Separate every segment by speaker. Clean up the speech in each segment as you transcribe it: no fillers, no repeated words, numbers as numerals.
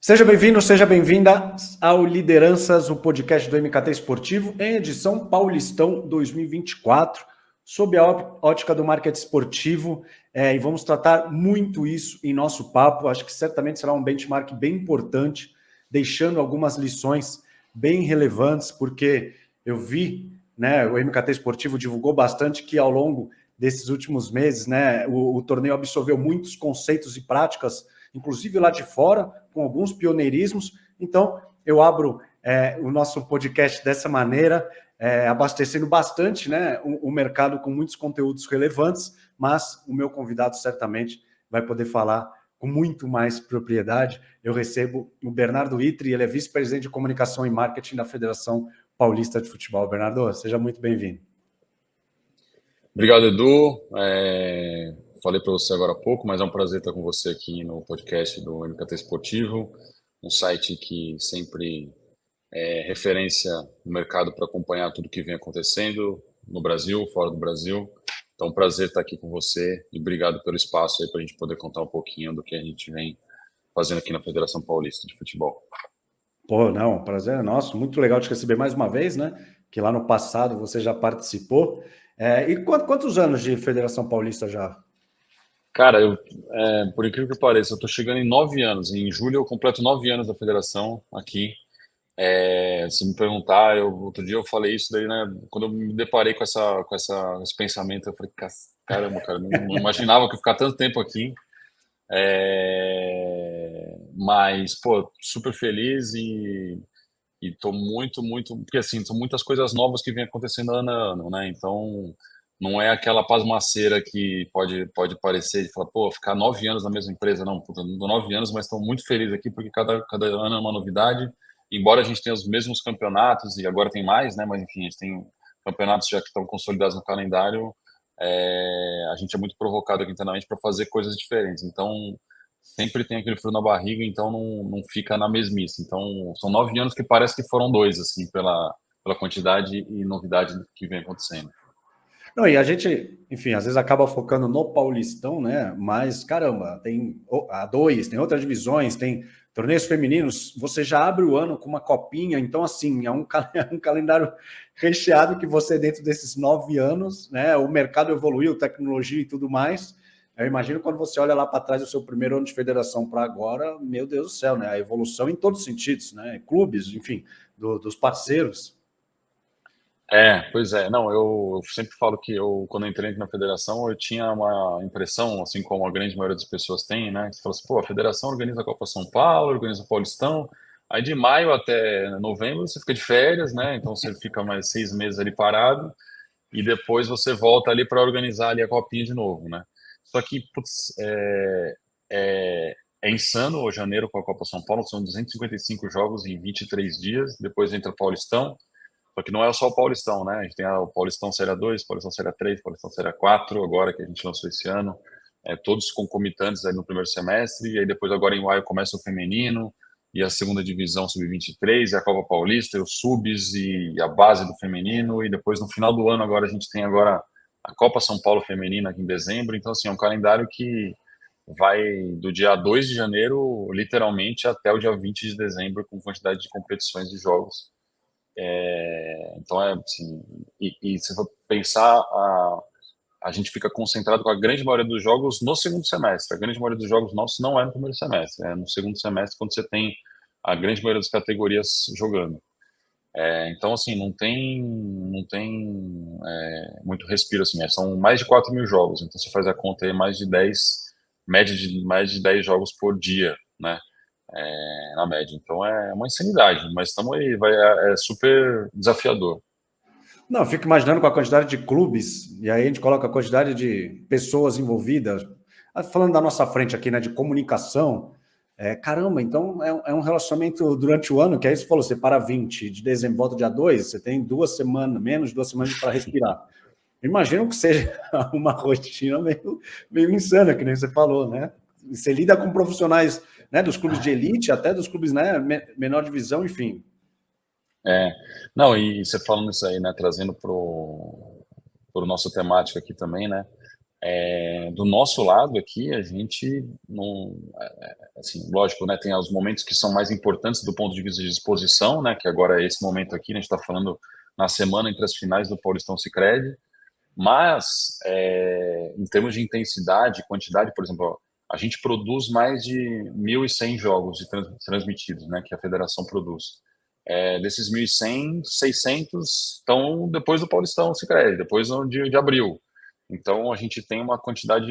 Speaker 1: Seja bem-vindo, seja bem-vinda ao Lideranças, o podcast do MKT Esportivo, em edição Paulistão 2024, sob a ótica do marketing esportivo, e vamos tratar muito isso em nosso papo. Acho que certamente será um benchmark bem importante, deixando algumas lições bem relevantes, porque eu vi, né, o MKT Esportivo divulgou bastante que ao longo desses últimos meses, né, o torneio absorveu muitos conceitos e práticas, inclusive lá de fora, com alguns pioneirismos. Então, eu abro o nosso podcast dessa maneira, abastecendo bastante, né, o mercado com muitos conteúdos relevantes, mas o meu convidado certamente vai poder falar com muito mais propriedade. Eu recebo o Bernardo Itri, ele é vice-presidente de comunicação e marketing da Federação Paulista de Futebol. Bernardo, seja muito bem-vindo.
Speaker 2: Obrigado, Edu. Falei para você agora há pouco, mas é um prazer estar com você aqui no podcast do MKT Esportivo, um site que sempre é referência no mercado para acompanhar tudo que vem acontecendo no Brasil, fora do Brasil. Então, prazer estar aqui com você e obrigado pelo espaço aí para a gente poder contar um pouquinho do que a gente vem fazendo aqui na Federação Paulista de Futebol.
Speaker 1: Pô, não, prazer é nosso. Muito legal te receber mais uma vez, né? Que lá no passado você já participou. E quantos anos de Federação Paulista já?
Speaker 2: Cara, por incrível que pareça, eu estou chegando em 9 anos. Em julho eu completo 9 anos da federação aqui. Se me perguntar, outro dia eu falei isso daí, né? Quando eu me deparei com esse pensamento, eu falei, caramba, cara, não imaginava que eu ia ficar tanto tempo aqui. Mas, pô, super feliz e tô muito, porque assim, são muitas coisas novas que vêm acontecendo ano a ano, né? Então, não é aquela pasmaceira que pode parecer de falar, pô, ficar 9 anos na mesma empresa, não, puta, não dou 9 anos, mas estou muito feliz aqui porque cada ano é uma novidade, embora a gente tenha os mesmos campeonatos, e agora tem mais, né? Mas enfim, a gente tem campeonatos já que estão consolidados no calendário, a gente é muito provocado aqui internamente para fazer coisas diferentes, então sempre tem aquele frio na barriga, então não fica na mesmice. Então, são 9 anos que parece que foram 2, assim, pela quantidade e novidade que vem acontecendo.
Speaker 1: Não, e a gente, enfim, às vezes acaba focando no Paulistão, né? Mas, caramba, tem A2, tem outras divisões, tem torneios femininos. Você já abre o ano com uma copinha, então, assim, é um calendário recheado que você, dentro desses 9 anos, né? O mercado evoluiu, tecnologia e tudo mais. Eu imagino quando você olha lá para trás do seu primeiro ano de federação para agora, meu Deus do céu, né? A evolução em todos os sentidos, né? Clubes, enfim, dos parceiros.
Speaker 2: Pois é. Não, eu sempre falo que quando eu entrei na federação, eu tinha uma impressão, assim como a grande maioria das pessoas tem, né? Você fala assim, pô, a federação organiza a Copa São Paulo, organiza o Paulistão, aí de maio até novembro você fica de férias, né? Então você fica mais 6 meses ali parado, e depois você volta ali para organizar ali a copinha de novo, né? Só que, putz, é insano o janeiro com a Copa São Paulo, são 255 jogos em 23 dias, depois entra o Paulistão, só que não é só o Paulistão, né? A gente tem o Paulistão Série 2, Paulistão Série 3, Paulistão Série 4, agora que a gente lançou esse ano, todos concomitantes aí no primeiro semestre, e aí depois agora em maio começa o feminino, e a segunda divisão sub-23, e a Copa Paulista, e os subs e a base do feminino, e depois no final do ano agora a gente tem agora a Copa São Paulo Feminina aqui em dezembro, então assim, é um calendário que vai do dia 2 de janeiro, literalmente, até o dia 20 de dezembro, com quantidade de competições e jogos. Então, assim, e se for pensar, a gente fica concentrado com a grande maioria dos jogos no segundo semestre. A grande maioria dos jogos nossos não é no primeiro semestre, é no segundo semestre, quando você tem a grande maioria das categorias jogando. Então, assim, não tem muito respiro, assim, são mais de 4 mil jogos, então você faz a conta aí, média de mais de 10 jogos por dia, né? Na média. Então é uma insanidade, mas estamos aí, é super desafiador.
Speaker 1: Não, eu fico imaginando com a quantidade de clubes, e aí a gente coloca a quantidade de pessoas envolvidas. Falando da nossa frente aqui, né, de comunicação, caramba, então é um relacionamento durante o ano, que aí você falou, você para 20 de dezembro, volta dia 2, você tem 2 semanas, menos de 2 semanas para respirar. Imagino que seja uma rotina meio insana, que nem você falou, né? Você lida com profissionais, né, dos clubes de elite, até dos clubes, né, menor divisão, enfim.
Speaker 2: Não, e você falando isso aí, né, trazendo pro nosso temático aqui também, né, Do nosso lado aqui, a gente não, assim, lógico, né, tem os momentos que são mais importantes do ponto de vista de exposição, né, que agora é esse momento aqui, né, a gente está falando na semana entre as finais do Paulistão Sicredi, mas em termos de intensidade, quantidade, por exemplo, a gente produz mais de 1.100 jogos transmitidos, né, que a federação produz. Desses 1.100, 600 estão depois do Paulistão Sicredi, depois de abril. Então, a gente tem uma quantidade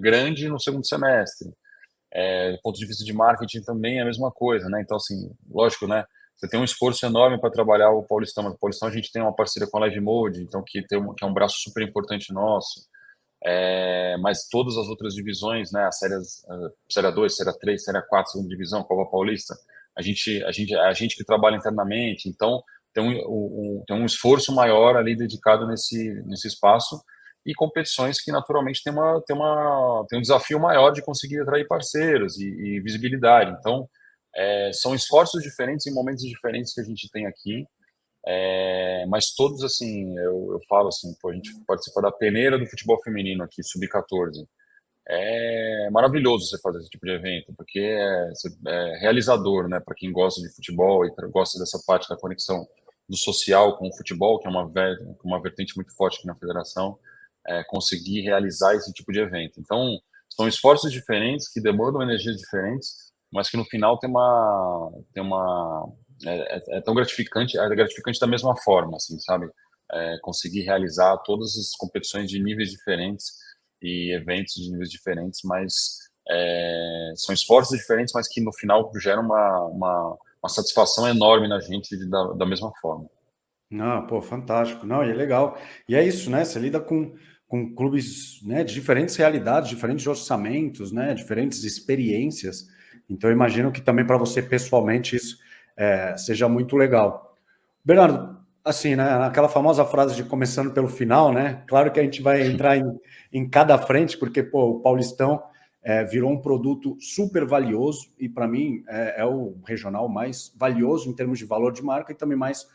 Speaker 2: grande no segundo semestre. Do ponto de vista de marketing também é a mesma coisa, né? Então, assim, lógico, né? Você tem um esforço enorme para trabalhar o Paulistão, mas o Paulistão a gente tem uma parceria com a Live Mode, então que é um braço super importante nosso. Mas todas as outras divisões, né? Série A2, Série A3, Série A4, segunda divisão, Copa Paulista, a gente que trabalha internamente, então tem um esforço maior ali dedicado nesse espaço e competições que naturalmente tem um desafio maior de conseguir atrair parceiros e visibilidade. Então, são esforços diferentes em momentos diferentes que a gente tem aqui, mas todos, assim, eu falo assim, pô, a gente participa da peneira do futebol feminino aqui, sub-14. É maravilhoso você fazer esse tipo de evento, porque é realizador, né, para quem gosta de futebol e gosta dessa parte da conexão do social com o futebol, que é uma vertente muito forte aqui na federação, conseguir realizar esse tipo de evento. Então, são esforços diferentes que demandam energias diferentes, mas que no final é tão gratificante, é gratificante da mesma forma, assim, sabe? Conseguir realizar todas as competições de níveis diferentes e eventos de níveis diferentes, mas são esforços diferentes, mas que no final geram uma satisfação enorme na gente da mesma forma.
Speaker 1: Não, pô, fantástico. Não, e é legal. E é isso, né? Você lida com clubes, né, de diferentes realidades, diferentes orçamentos, né, diferentes experiências. Então, eu imagino que também para você pessoalmente isso seja muito legal. Bernardo, assim, né, aquela famosa frase de começando pelo final, né? Claro que a gente vai entrar em cada frente, porque pô, o Paulistão virou um produto super valioso e para mim é o regional mais valioso em termos de valor de marca e também mais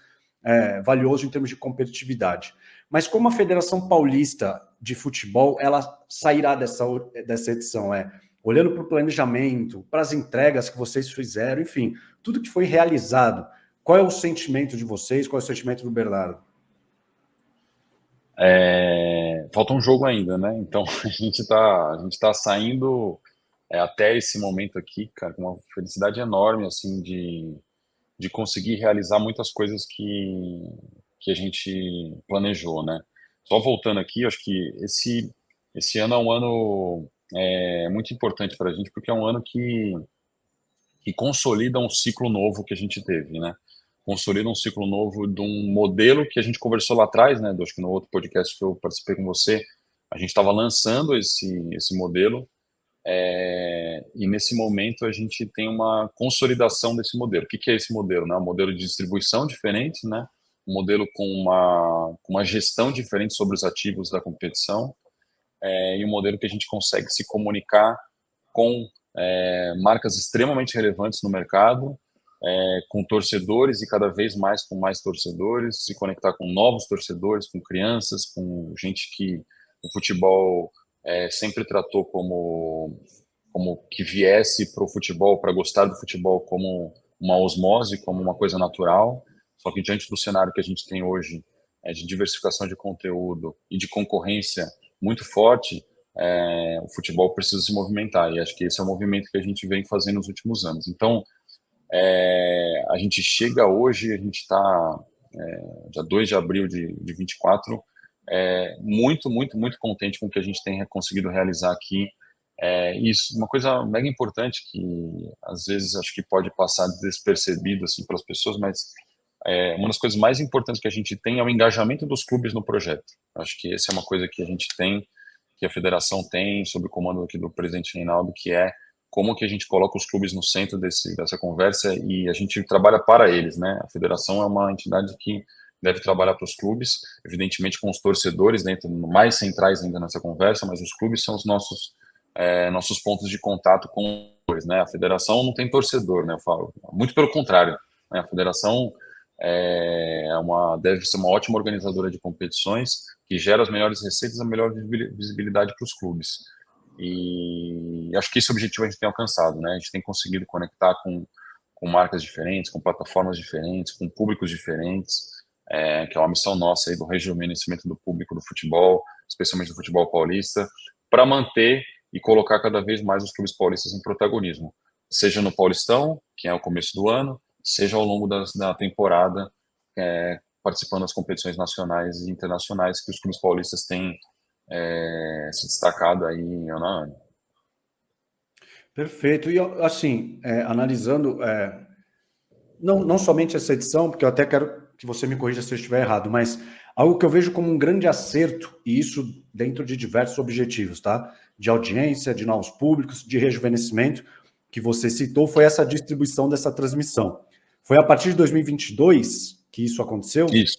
Speaker 1: valioso em termos de competitividade. Mas como a Federação Paulista de Futebol ela sairá dessa edição? Olhando para o planejamento, para as entregas que vocês fizeram, enfim, tudo que foi realizado. Qual é o sentimento de vocês? Qual é o sentimento do Bernardo?
Speaker 2: Falta um jogo ainda, né? Então a gente tá saindo até esse momento aqui, cara, com uma felicidade enorme, assim, de conseguir realizar muitas coisas que a gente planejou, né? Só voltando aqui, eu acho que esse ano é um ano muito importante para a gente, porque é um ano que consolida um ciclo novo que a gente teve, né? Consolida um ciclo novo de um modelo que a gente conversou lá atrás, né? Acho que no outro podcast que eu participei com você, a gente estava lançando esse modelo, e nesse momento a gente tem uma consolidação desse modelo. O que é esse modelo? Né? Um modelo de distribuição diferente, né? Um modelo com uma gestão diferente sobre os ativos da competição, e um modelo que a gente consegue se comunicar com marcas extremamente relevantes no mercado, com torcedores e cada vez mais com mais torcedores, se conectar com novos torcedores, com crianças, com gente que o futebol sempre tratou como que viesse para o futebol, para gostar do futebol como uma osmose, como uma coisa natural. Só que diante do cenário que a gente tem hoje, de diversificação de conteúdo e de concorrência muito forte, o futebol precisa se movimentar. E acho que esse é o movimento que a gente vem fazendo nos últimos anos. Então, a gente chega hoje, a gente está dia 2 de abril de 24, muito, muito, muito contente com o que a gente tem conseguido realizar aqui. Isso, uma coisa mega importante que às vezes acho que pode passar despercebido assim para as pessoas, mas uma das coisas mais importantes que a gente tem é o engajamento dos clubes no projeto. Acho que essa é uma coisa que a gente tem, que a federação tem, sob o comando aqui do presidente Reinaldo, que é como que a gente coloca os clubes no centro dessa conversa e a gente trabalha para eles, né? A federação é uma entidade que deve trabalhar para os clubes, evidentemente com os torcedores dentro, mais centrais ainda nessa conversa, mas os clubes são os nossos pontos de contato com eles, né? A federação não tem torcedor, né? Eu falo, muito pelo contrário, né? A federação deve ser uma ótima organizadora de competições, que gera as melhores receitas, a melhor visibilidade para os clubes. E acho que esse objetivo a gente tem alcançado, né? A gente tem conseguido conectar com marcas diferentes, com plataformas diferentes, com públicos diferentes, que é uma missão nossa aí do rejuvenescimento do público do futebol, especialmente do futebol paulista, para manter e colocar cada vez mais os clubes paulistas em protagonismo, seja no Paulistão, que é o começo do ano, seja ao longo da temporada, participando das competições nacionais e internacionais que os clubes paulistas têm se destacado aí ano a ano.
Speaker 1: Perfeito. E assim, analisando, não somente essa edição, porque eu até quero que você me corrija se eu estiver errado, mas algo que eu vejo como um grande acerto, e isso dentro de diversos objetivos, tá? De audiência, de novos públicos, de rejuvenescimento, que você citou, foi essa distribuição dessa transmissão. Foi a partir de 2022 que isso aconteceu?
Speaker 2: Isso.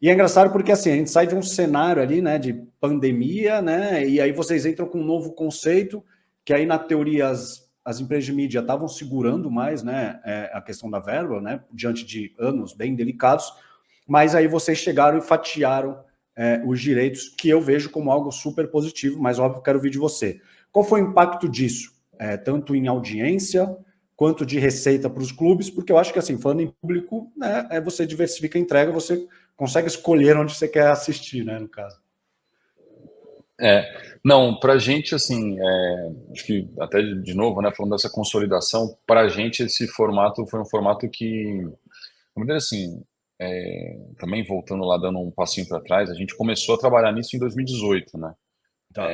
Speaker 1: E é engraçado porque assim, a gente sai de um cenário ali, né, de pandemia, né, e aí vocês entram com um novo conceito, que aí na teoria as empresas de mídia estavam segurando mais, né, a questão da verba, né, diante de anos bem delicados, mas aí vocês chegaram e fatiaram os direitos, que eu vejo como algo super positivo, mas óbvio quero ouvir de você. Qual foi o impacto disso? Tanto em audiência, quanto de receita para os clubes, porque eu acho que assim, falando em público, né, você diversifica a entrega, você consegue escolher onde você quer assistir, né, no caso.
Speaker 2: Não, para a gente, assim, acho que até de novo, né, falando dessa consolidação, para a gente esse formato foi um formato que, vamos dizer assim, também voltando lá, dando um passinho para trás, a gente começou a trabalhar nisso em 2018, né?
Speaker 1: Tá.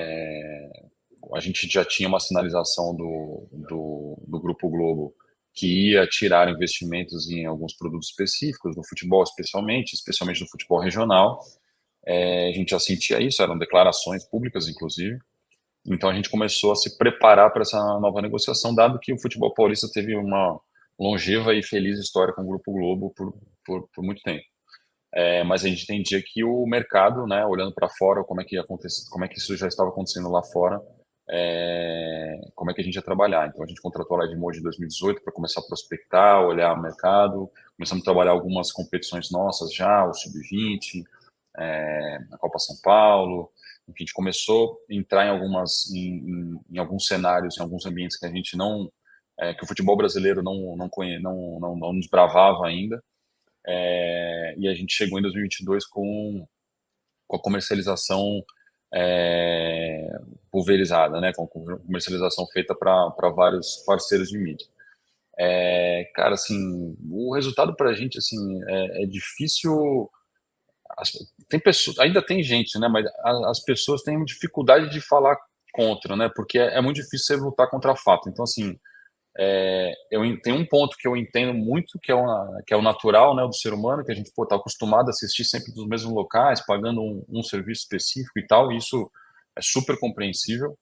Speaker 2: A gente já tinha uma sinalização do Grupo Globo que ia tirar investimentos em alguns produtos específicos, no futebol especialmente no futebol regional. A gente já sentia isso, eram declarações públicas, inclusive. Então a gente começou a se preparar para essa nova negociação, dado que o futebol paulista teve uma longeva e feliz história com o Grupo Globo por muito tempo. Mas a gente entendia que o mercado, né, olhando para fora, como é que isso já estava acontecendo lá fora, como é que a gente ia trabalhar. Então a gente contratou a Edmond em 2018 para começar a prospectar, olhar o mercado, começamos a trabalhar algumas competições nossas já, o Sub-20, a Copa São Paulo. Enfim, a gente começou a entrar em alguns cenários, em alguns ambientes que a gente não, que o futebol brasileiro não nos bravava ainda. E a gente chegou em 2022 com a comercialização pulverizada, né, com a comercialização feita para vários parceiros de mídia. Cara, assim, o resultado para a gente, assim, é difícil. Tem pessoas, ainda tem gente, né, mas as pessoas têm dificuldade de falar contra, né, porque é muito difícil você lutar contra fato. Então, assim, tem um ponto que eu entendo muito, que é o natural, né, do ser humano, que a gente está acostumado a assistir sempre dos mesmos locais, pagando um serviço específico e tal, e isso é super compreensível.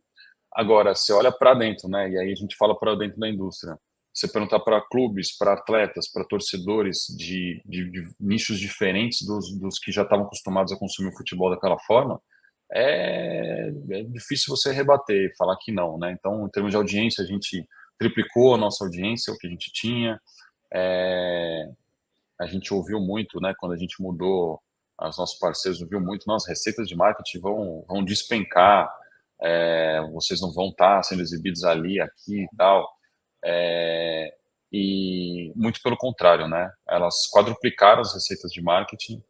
Speaker 2: Agora, você olha para dentro, né, e aí a gente fala para dentro da indústria. Você perguntar para clubes, para atletas, para torcedores de nichos diferentes dos que já estavam acostumados a consumir o futebol daquela forma, é difícil você rebater e falar que não, né? Então, em termos de audiência, a gente triplicou a nossa audiência, o que a gente tinha. A gente ouviu muito, né? Quando a gente mudou, os nossos parceiros ouviu muito, nossas receitas de marketing vão despencar, vocês não vão estar sendo exibidos ali, aqui e tal. E muito pelo contrário, né? Elas quadruplicaram as receitas de marketing.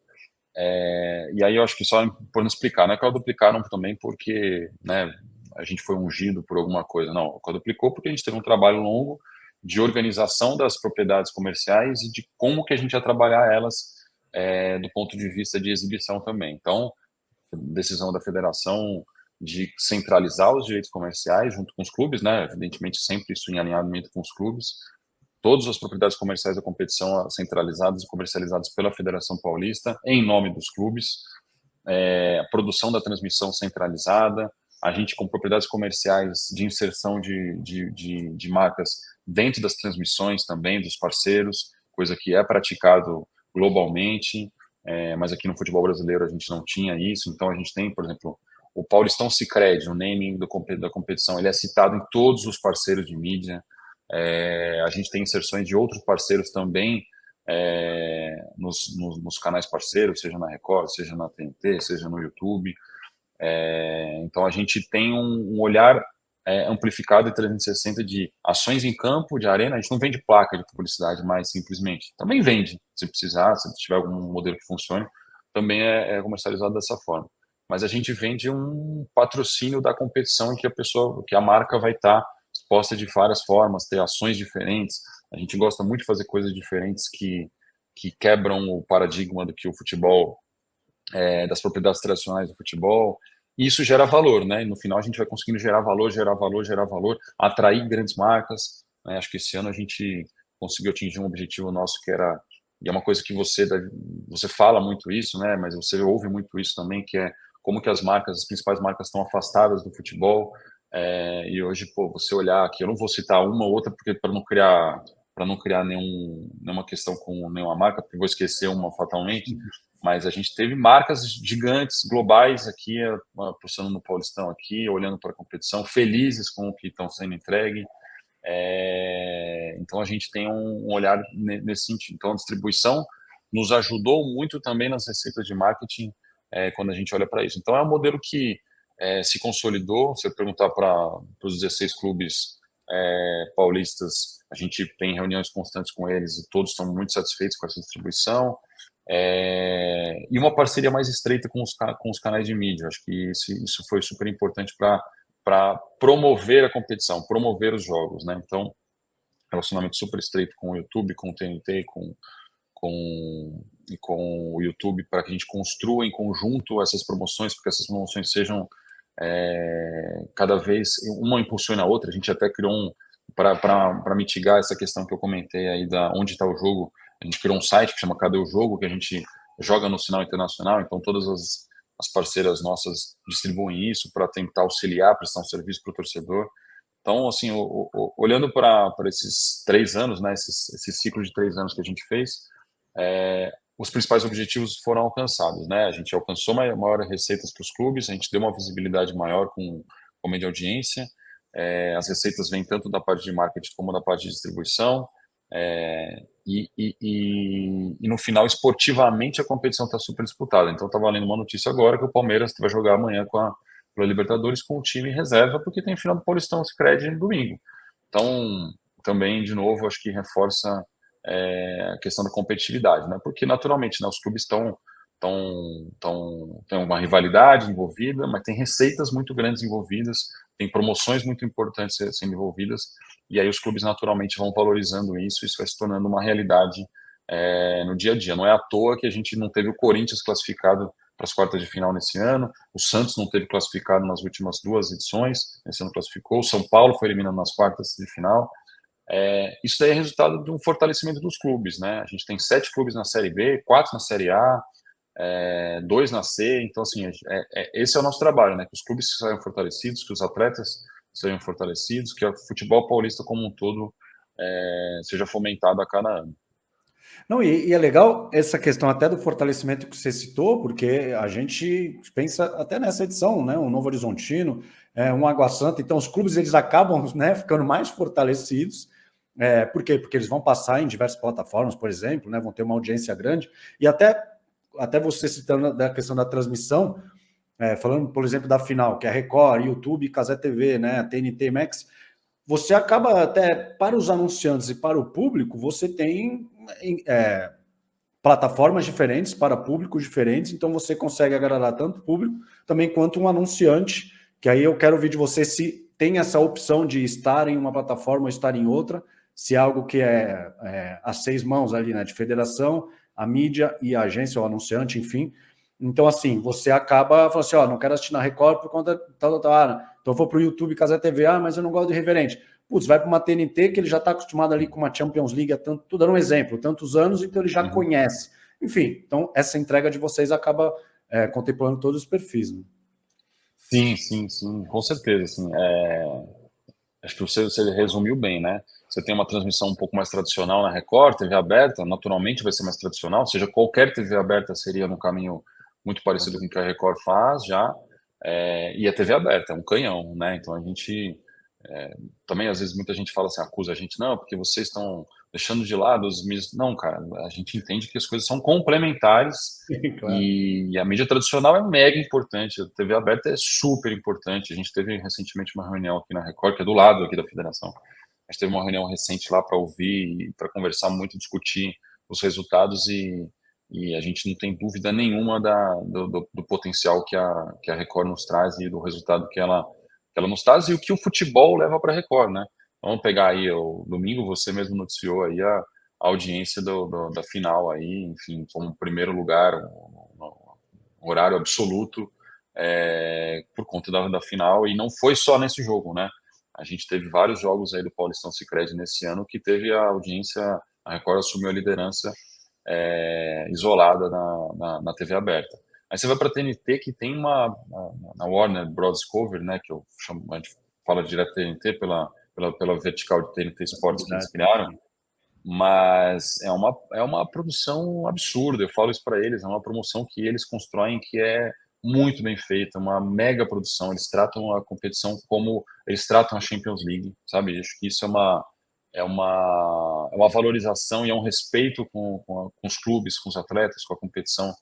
Speaker 2: E aí eu acho que só por não explicar, não é que quadruplicaram também porque, né, a gente foi ungido por alguma coisa, não, quadruplicou porque a gente teve um trabalho longo de organização das propriedades comerciais e de como que a gente ia trabalhar elas do ponto de vista de exibição também. Então, decisão da federação de centralizar os direitos comerciais junto com os clubes, né, evidentemente sempre isso em alinhamento com os clubes, todas as propriedades comerciais da competição centralizadas e comercializadas pela Federação Paulista, em nome dos clubes, a produção da transmissão centralizada, a gente com propriedades comerciais de inserção de marcas dentro das transmissões também dos parceiros, coisa que é praticado globalmente, mas aqui no futebol brasileiro a gente não tinha isso, então a gente tem, por exemplo, o Paulistão Sicredi, o naming da competição, ele é citado em todos os parceiros de mídia. A gente tem inserções de outros parceiros também nos canais parceiros, seja na Record, seja na TNT, seja no YouTube. Então a gente tem um olhar amplificado de 360 de ações em campo, de arena. A gente não vende placa de publicidade mais simplesmente. Também vende, se precisar, se tiver algum modelo que funcione, também é comercializado dessa forma. Mas a gente vende um patrocínio da competição em que que a marca vai estar exposta de várias formas, ter ações diferentes. A gente gosta muito de fazer coisas diferentes que quebram o paradigma do que o futebol, das propriedades tradicionais do futebol. E isso gera valor, né? E no final a gente vai conseguindo gerar valor, gerar valor, gerar valor, atrair grandes marcas, né? Acho que esse ano a gente conseguiu atingir um objetivo nosso que era, e é uma coisa que você fala muito isso, né? Mas você ouve muito isso também, que é como que as principais marcas estão afastadas do futebol. E hoje, pô, você olhar aqui, eu não vou citar uma ou outra porque para não criar nenhuma questão com nenhuma marca, porque vou esquecer uma fatalmente. Mas a gente teve marcas gigantes, globais aqui, apostando no Paulistão aqui, olhando para a competição, felizes com o que estão sendo entregue. Então a gente tem um olhar nesse sentido. Então a distribuição nos ajudou muito também nas receitas de marketing quando a gente olha para isso. Então é um modelo que se consolidou. Se eu perguntar para os 16 clubes paulistas, a gente tem reuniões constantes com eles e todos estão muito satisfeitos com essa distribuição. E uma parceria mais estreita com os canais de mídia. Acho que isso foi super importante para promover a competição, promover os jogos, né? Então, relacionamento super estreito com o YouTube, com o TNT, com o YouTube, para que a gente construa em conjunto essas promoções, porque essas promoções sejam cada vez uma impulsiona a outra. A gente até criou para mitigar essa questão que eu comentei aí da onde está o jogo. A gente criou um site que chama Cadê o Jogo, que a gente joga no sinal internacional. Então todas as parceiras nossas distribuem isso para tentar auxiliar, prestar um serviço para o torcedor. Então, assim, olhando para esses 3 anos, né, esse ciclo de 3 anos que a gente fez, os principais objetivos foram alcançados, né? A gente alcançou maiores receitas para os clubes, a gente deu uma visibilidade maior com meio de audiência, as receitas vêm tanto da parte de marketing como da parte de distribuição, e no final, esportivamente, a competição está super disputada. Então, está valendo uma notícia agora que o Palmeiras vai jogar amanhã pela Libertadores com o time em reserva, porque tem final do Paulistão Sicredi no domingo. Então, também, de novo, acho que reforça a questão da competitividade, né? Porque naturalmente, né, os clubes tem uma rivalidade envolvida, mas tem receitas muito grandes envolvidas, tem promoções muito importantes sendo envolvidas, e aí os clubes naturalmente vão valorizando isso vai se tornando uma realidade no dia a dia. Não é à toa que a gente não teve o Corinthians classificado para as quartas de final nesse ano, o Santos não teve classificado nas últimas 2 edições, esse ano classificou, o São Paulo foi eliminado nas quartas de final. Isso daí é resultado de um fortalecimento dos clubes, né? A gente tem 7 clubes na Série B, 4 na Série A, 2 na C. Então, assim, esse é o nosso trabalho, né? Que os clubes saiam fortalecidos, que os atletas sejam fortalecidos, que o futebol paulista como um todo seja fomentado a cada ano.
Speaker 1: Não, e é legal essa questão até do fortalecimento que você citou, porque a gente pensa até nessa edição, né? Um Novo Horizontino, um Água Santa, então os clubes eles acabam, né, ficando mais fortalecidos. Por quê? Porque eles vão passar em diversas plataformas, por exemplo, né? Vão ter uma audiência grande, e até você citando da questão da transmissão, falando, por exemplo, da final, que é a Record, YouTube, Cazé TV, né? TNT Max, você acaba até, para os anunciantes e para o público, você tem plataformas diferentes para públicos diferentes, então você consegue agradar tanto o público também quanto um anunciante, que aí eu quero ouvir de você se tem essa opção de estar em uma plataforma ou estar em outra, se é algo que é a 6 mãos ali, né, de federação, a mídia e a agência, ou anunciante, enfim. Então, assim, você acaba falando assim, não quero assistir na Record por conta tal. Então eu vou para o YouTube, Cazé TV, mas eu não gosto de Irreverente. Putz, vai para uma TNT que ele já está acostumado ali com uma Champions League há tô dando um exemplo, tantos anos, então ele já conhece. Enfim, então essa entrega de vocês acaba contemplando todos os perfis. Né?
Speaker 2: Sim, com certeza. Assim, acho que você resumiu bem, né? Você tem uma transmissão um pouco mais tradicional na Record, TV aberta, naturalmente vai ser mais tradicional, ou seja, qualquer TV aberta seria no caminho muito parecido com o que a Record faz já, e a TV aberta é um canhão, né? Então a gente também às vezes muita gente fala assim, acusa a gente, não, porque vocês estão deixando de lado os mídias. Não, cara, a gente entende que as coisas são complementares
Speaker 1: Claro.
Speaker 2: e a mídia tradicional é mega importante, a TV aberta é super importante. A gente teve recentemente uma reunião aqui na Record, que é do lado aqui da federação. A gente teve uma reunião recente lá para ouvir e para conversar muito, discutir os resultados e a gente não tem dúvida nenhuma do potencial que a Record nos traz e do resultado que ela nos traz e o que o futebol leva para a Record, né? Vamos pegar aí o domingo, você mesmo noticiou aí a audiência da final aí, enfim, fomos em primeiro lugar, um horário absoluto por conta da final, e não foi só nesse jogo, né? A gente teve vários jogos aí do Paulistão Sicredi nesse ano que teve a audiência, a Record assumiu a liderança isolada na TV aberta. Aí você vai para a TNT, que tem na Warner Bros. Discovery, né, que eu chamo, a gente fala direto TNT pela vertical de TNT Sports que eles criaram, mas é uma produção absurda, eu falo isso para eles, é uma promoção que eles constroem que é muito bem feita, uma mega produção, eles tratam a competição como eles tratam a Champions League, sabe? Acho que isso é uma valorização e é um respeito com os clubes, com os atletas, com a competição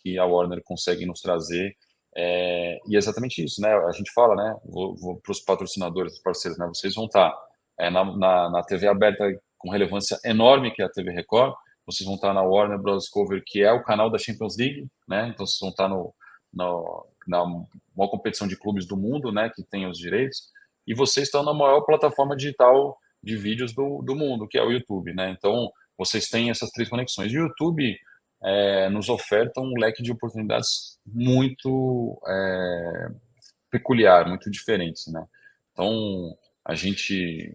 Speaker 2: que a Warner consegue nos trazer. E é exatamente isso, né? A gente fala, né? Vou para os patrocinadores, os parceiros, né? Vocês vão estar na TV aberta com relevância enorme, que é a TV Record. Vocês vão estar na Warner Bros. Discovery, que é o canal da Champions League, né? Então vocês vão estar na maior competição de clubes do mundo, né? Que tem os direitos. E vocês estão na maior plataforma digital de vídeos do mundo, que é o YouTube, né? Então vocês têm essas três conexões. E o YouTube nos oferta um leque de oportunidades muito peculiar, muito diferentes, né? Então, a gente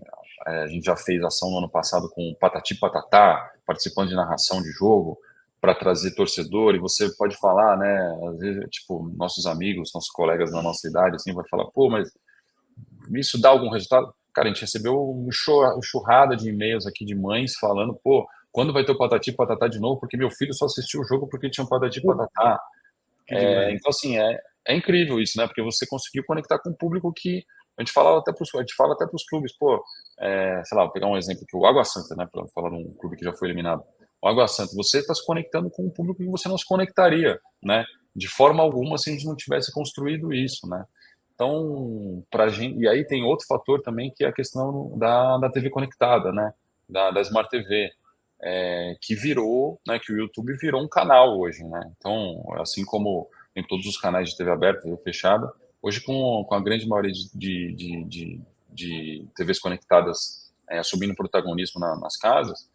Speaker 2: já fez ação no ano passado com Patati Patatá, participando de narração de jogo, para trazer torcedor, e você pode falar, né, às vezes, tipo, nossos amigos, nossos colegas da nossa idade, assim, vai falar, pô, mas isso dá algum resultado? Cara, a gente recebeu uma churrada de e-mails aqui de mães falando, pô, quando vai ter o Patati Patatá de novo? Porque meu filho só assistiu o jogo porque tinha um Patati Patatá.
Speaker 1: Que demais.
Speaker 2: Então, assim, é incrível isso, né? Porque você conseguiu conectar com um público que a gente fala até para os clubes, pô, sei lá, vou pegar um exemplo aqui, o Água Santa, né? Para falar de um clube que já foi eliminado. O Água Santa, você está se conectando com um público que você não se conectaria, né? De forma alguma se a gente não tivesse construído isso, né? Então, pra gente, e aí tem outro fator também que é a questão da TV conectada, né? Da Smart TV, que virou, né? Que o YouTube virou um canal hoje, né? Então, assim como em todos os canais de TV aberta, TV fechada, hoje com a grande maioria de TVs conectadas assumindo protagonismo nas casas,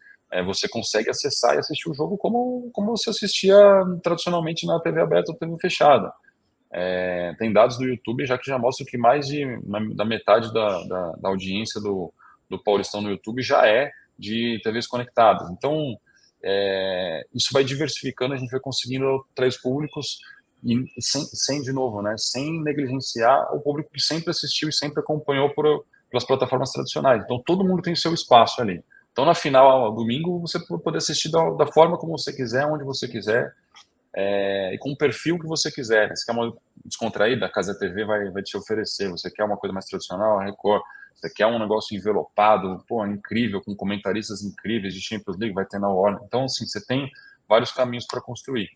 Speaker 2: você consegue acessar e assistir o jogo como você assistia tradicionalmente na TV aberta ou TV fechada. Tem dados do YouTube já que já mostram que mais da metade da audiência do Paulistão no YouTube já é de TVs conectadas. Então, isso vai diversificando, a gente vai conseguindo atrair públicos e sem de novo, né, sem negligenciar o público que sempre assistiu e sempre acompanhou pelas plataformas tradicionais. Então, todo mundo tem seu espaço ali. Então, na final, ao domingo, você pode poder assistir da forma como você quiser, onde você quiser, e com o perfil que você quiser. Você quer uma descontraída, a Casa TV vai te oferecer. Você quer uma coisa mais tradicional, a Record. Você quer um negócio envelopado, pô, incrível, com comentaristas incríveis de Champions League, vai ter na Warner. Então, assim, você tem vários caminhos para construir.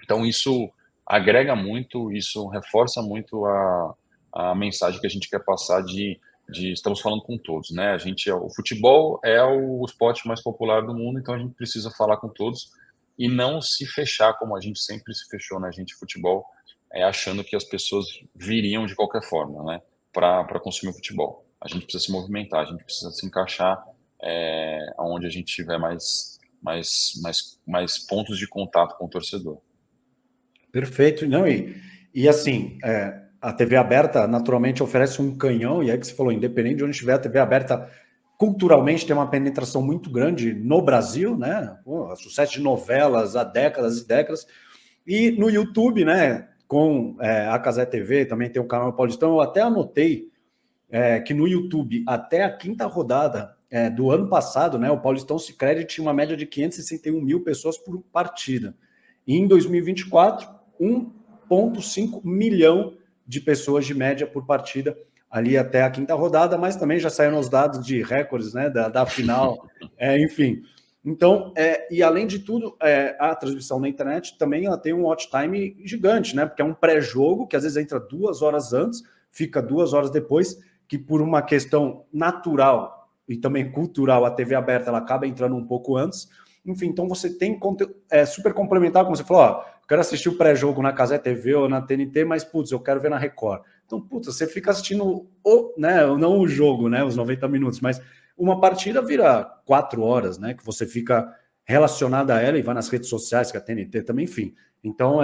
Speaker 2: Então, isso agrega muito, isso reforça muito a mensagem que a gente quer passar de estamos falando com todos, né? O futebol é o esporte mais popular do mundo, então a gente precisa falar com todos e não se fechar como a gente sempre se fechou na gente futebol, achando que as pessoas viriam de qualquer forma, né? Para consumir o futebol. A gente precisa se movimentar, a gente precisa se encaixar onde a gente tiver mais pontos de contato com o torcedor.
Speaker 1: Perfeito. Não, e assim, a TV aberta naturalmente oferece um canhão, e é que você falou, independente de onde estiver, a TV aberta culturalmente tem uma penetração muito grande no Brasil, né? Pô, sucesso de novelas há décadas e décadas. E no YouTube, né? Com a Cazé TV, também tem o canal Paulistão. Eu até anotei que no YouTube, até a quinta rodada do ano passado, né? O Paulistão Sicredi tinha uma média de 561 mil pessoas por partida. E em 2024, 1,5 milhão de pessoas de média por partida ali até a quinta rodada, mas também já saíram os dados de recordes, né, da final, enfim. Então, e além de tudo, a transmissão na internet também ela tem um watch time gigante, né? Porque é um pré-jogo que às vezes entra 2 horas antes, fica 2 horas depois, que por uma questão natural e também cultural, a TV aberta ela acaba entrando um pouco antes. Enfim, então você tem super complementar, como você falou, ó, eu quero assistir o pré-jogo na Cazé TV ou na TNT, mas, putz, eu quero ver na Record. Então, putz, você fica assistindo, né, não o jogo, né, os 90 minutos, mas uma partida vira 4 horas, né, que você fica relacionado a ela e vai nas redes sociais, que a TNT também, enfim. Então,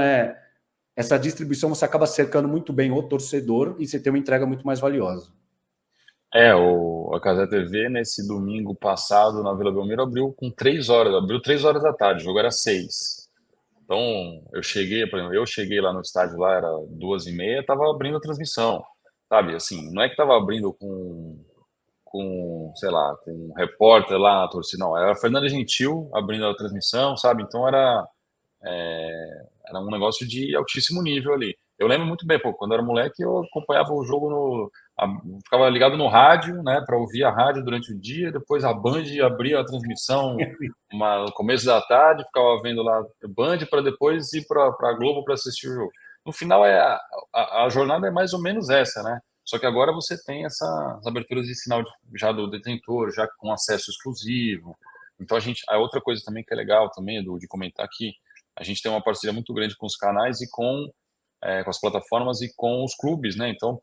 Speaker 1: essa distribuição você acaba cercando muito bem o torcedor e você tem uma entrega muito mais valiosa.
Speaker 2: A Cazé TV, nesse domingo passado, na Vila Belmiro, abriu 3 horas da tarde, o jogo era 6. Então, por exemplo, eu cheguei lá no estádio, lá era 2h30, tava abrindo a transmissão, sabe? Assim, não é que tava abrindo sei lá, com um repórter lá na torcida, não, era a Fernanda Gentil abrindo a transmissão, sabe? Então era um negócio de altíssimo nível ali. Eu lembro muito bem, quando eu era moleque, eu acompanhava o jogo ficava ligado no rádio, né, para ouvir a rádio durante o dia, depois a Band abria a transmissão no começo da tarde, ficava vendo lá a Band para depois ir para a Globo para assistir o jogo. No final, a jornada é mais ou menos essa, né? Só que agora você tem essas aberturas de sinal já do detentor, já com acesso exclusivo. Então a outra coisa também que é legal também, Edu, de comentar aqui, a gente tem uma parceria muito grande com os canais e com as plataformas e com os clubes, né? Então,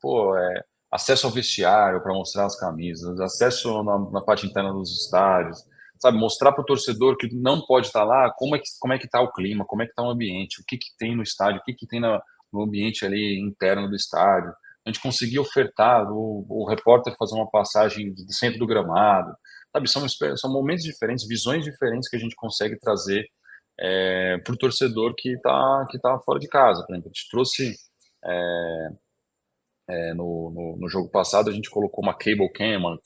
Speaker 2: acesso ao vestiário para mostrar as camisas, acesso na parte interna dos estádios, sabe? Mostrar para o torcedor que não pode estar lá como é que está o clima, como é que está o ambiente, o que tem no estádio, o que tem no ambiente ali interno do estádio. A gente conseguir ofertar o repórter fazer uma passagem do centro do gramado, sabe? São momentos diferentes, visões diferentes que a gente consegue trazer para o torcedor que tá fora de casa. Por exemplo, a gente trouxe no jogo passado, a gente colocou uma cable cam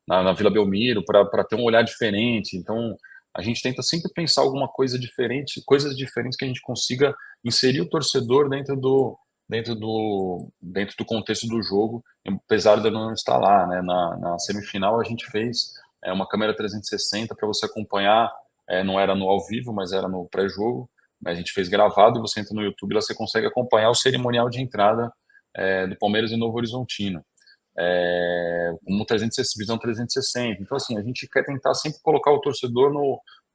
Speaker 2: na Vila Belmiro para ter um olhar diferente. Então, a gente tenta sempre pensar alguma coisa diferente, coisas diferentes que a gente consiga inserir o torcedor dentro do contexto do jogo, apesar de eu não estar lá, né? Na semifinal, a gente fez uma câmera 360 para você acompanhar, não era no ao vivo, mas era no pré-jogo. A gente fez gravado e você entra no YouTube, lá você consegue acompanhar o cerimonial de entrada do Palmeiras e Novo Horizontino, como visão 360. Então, assim, a gente quer tentar sempre colocar o torcedor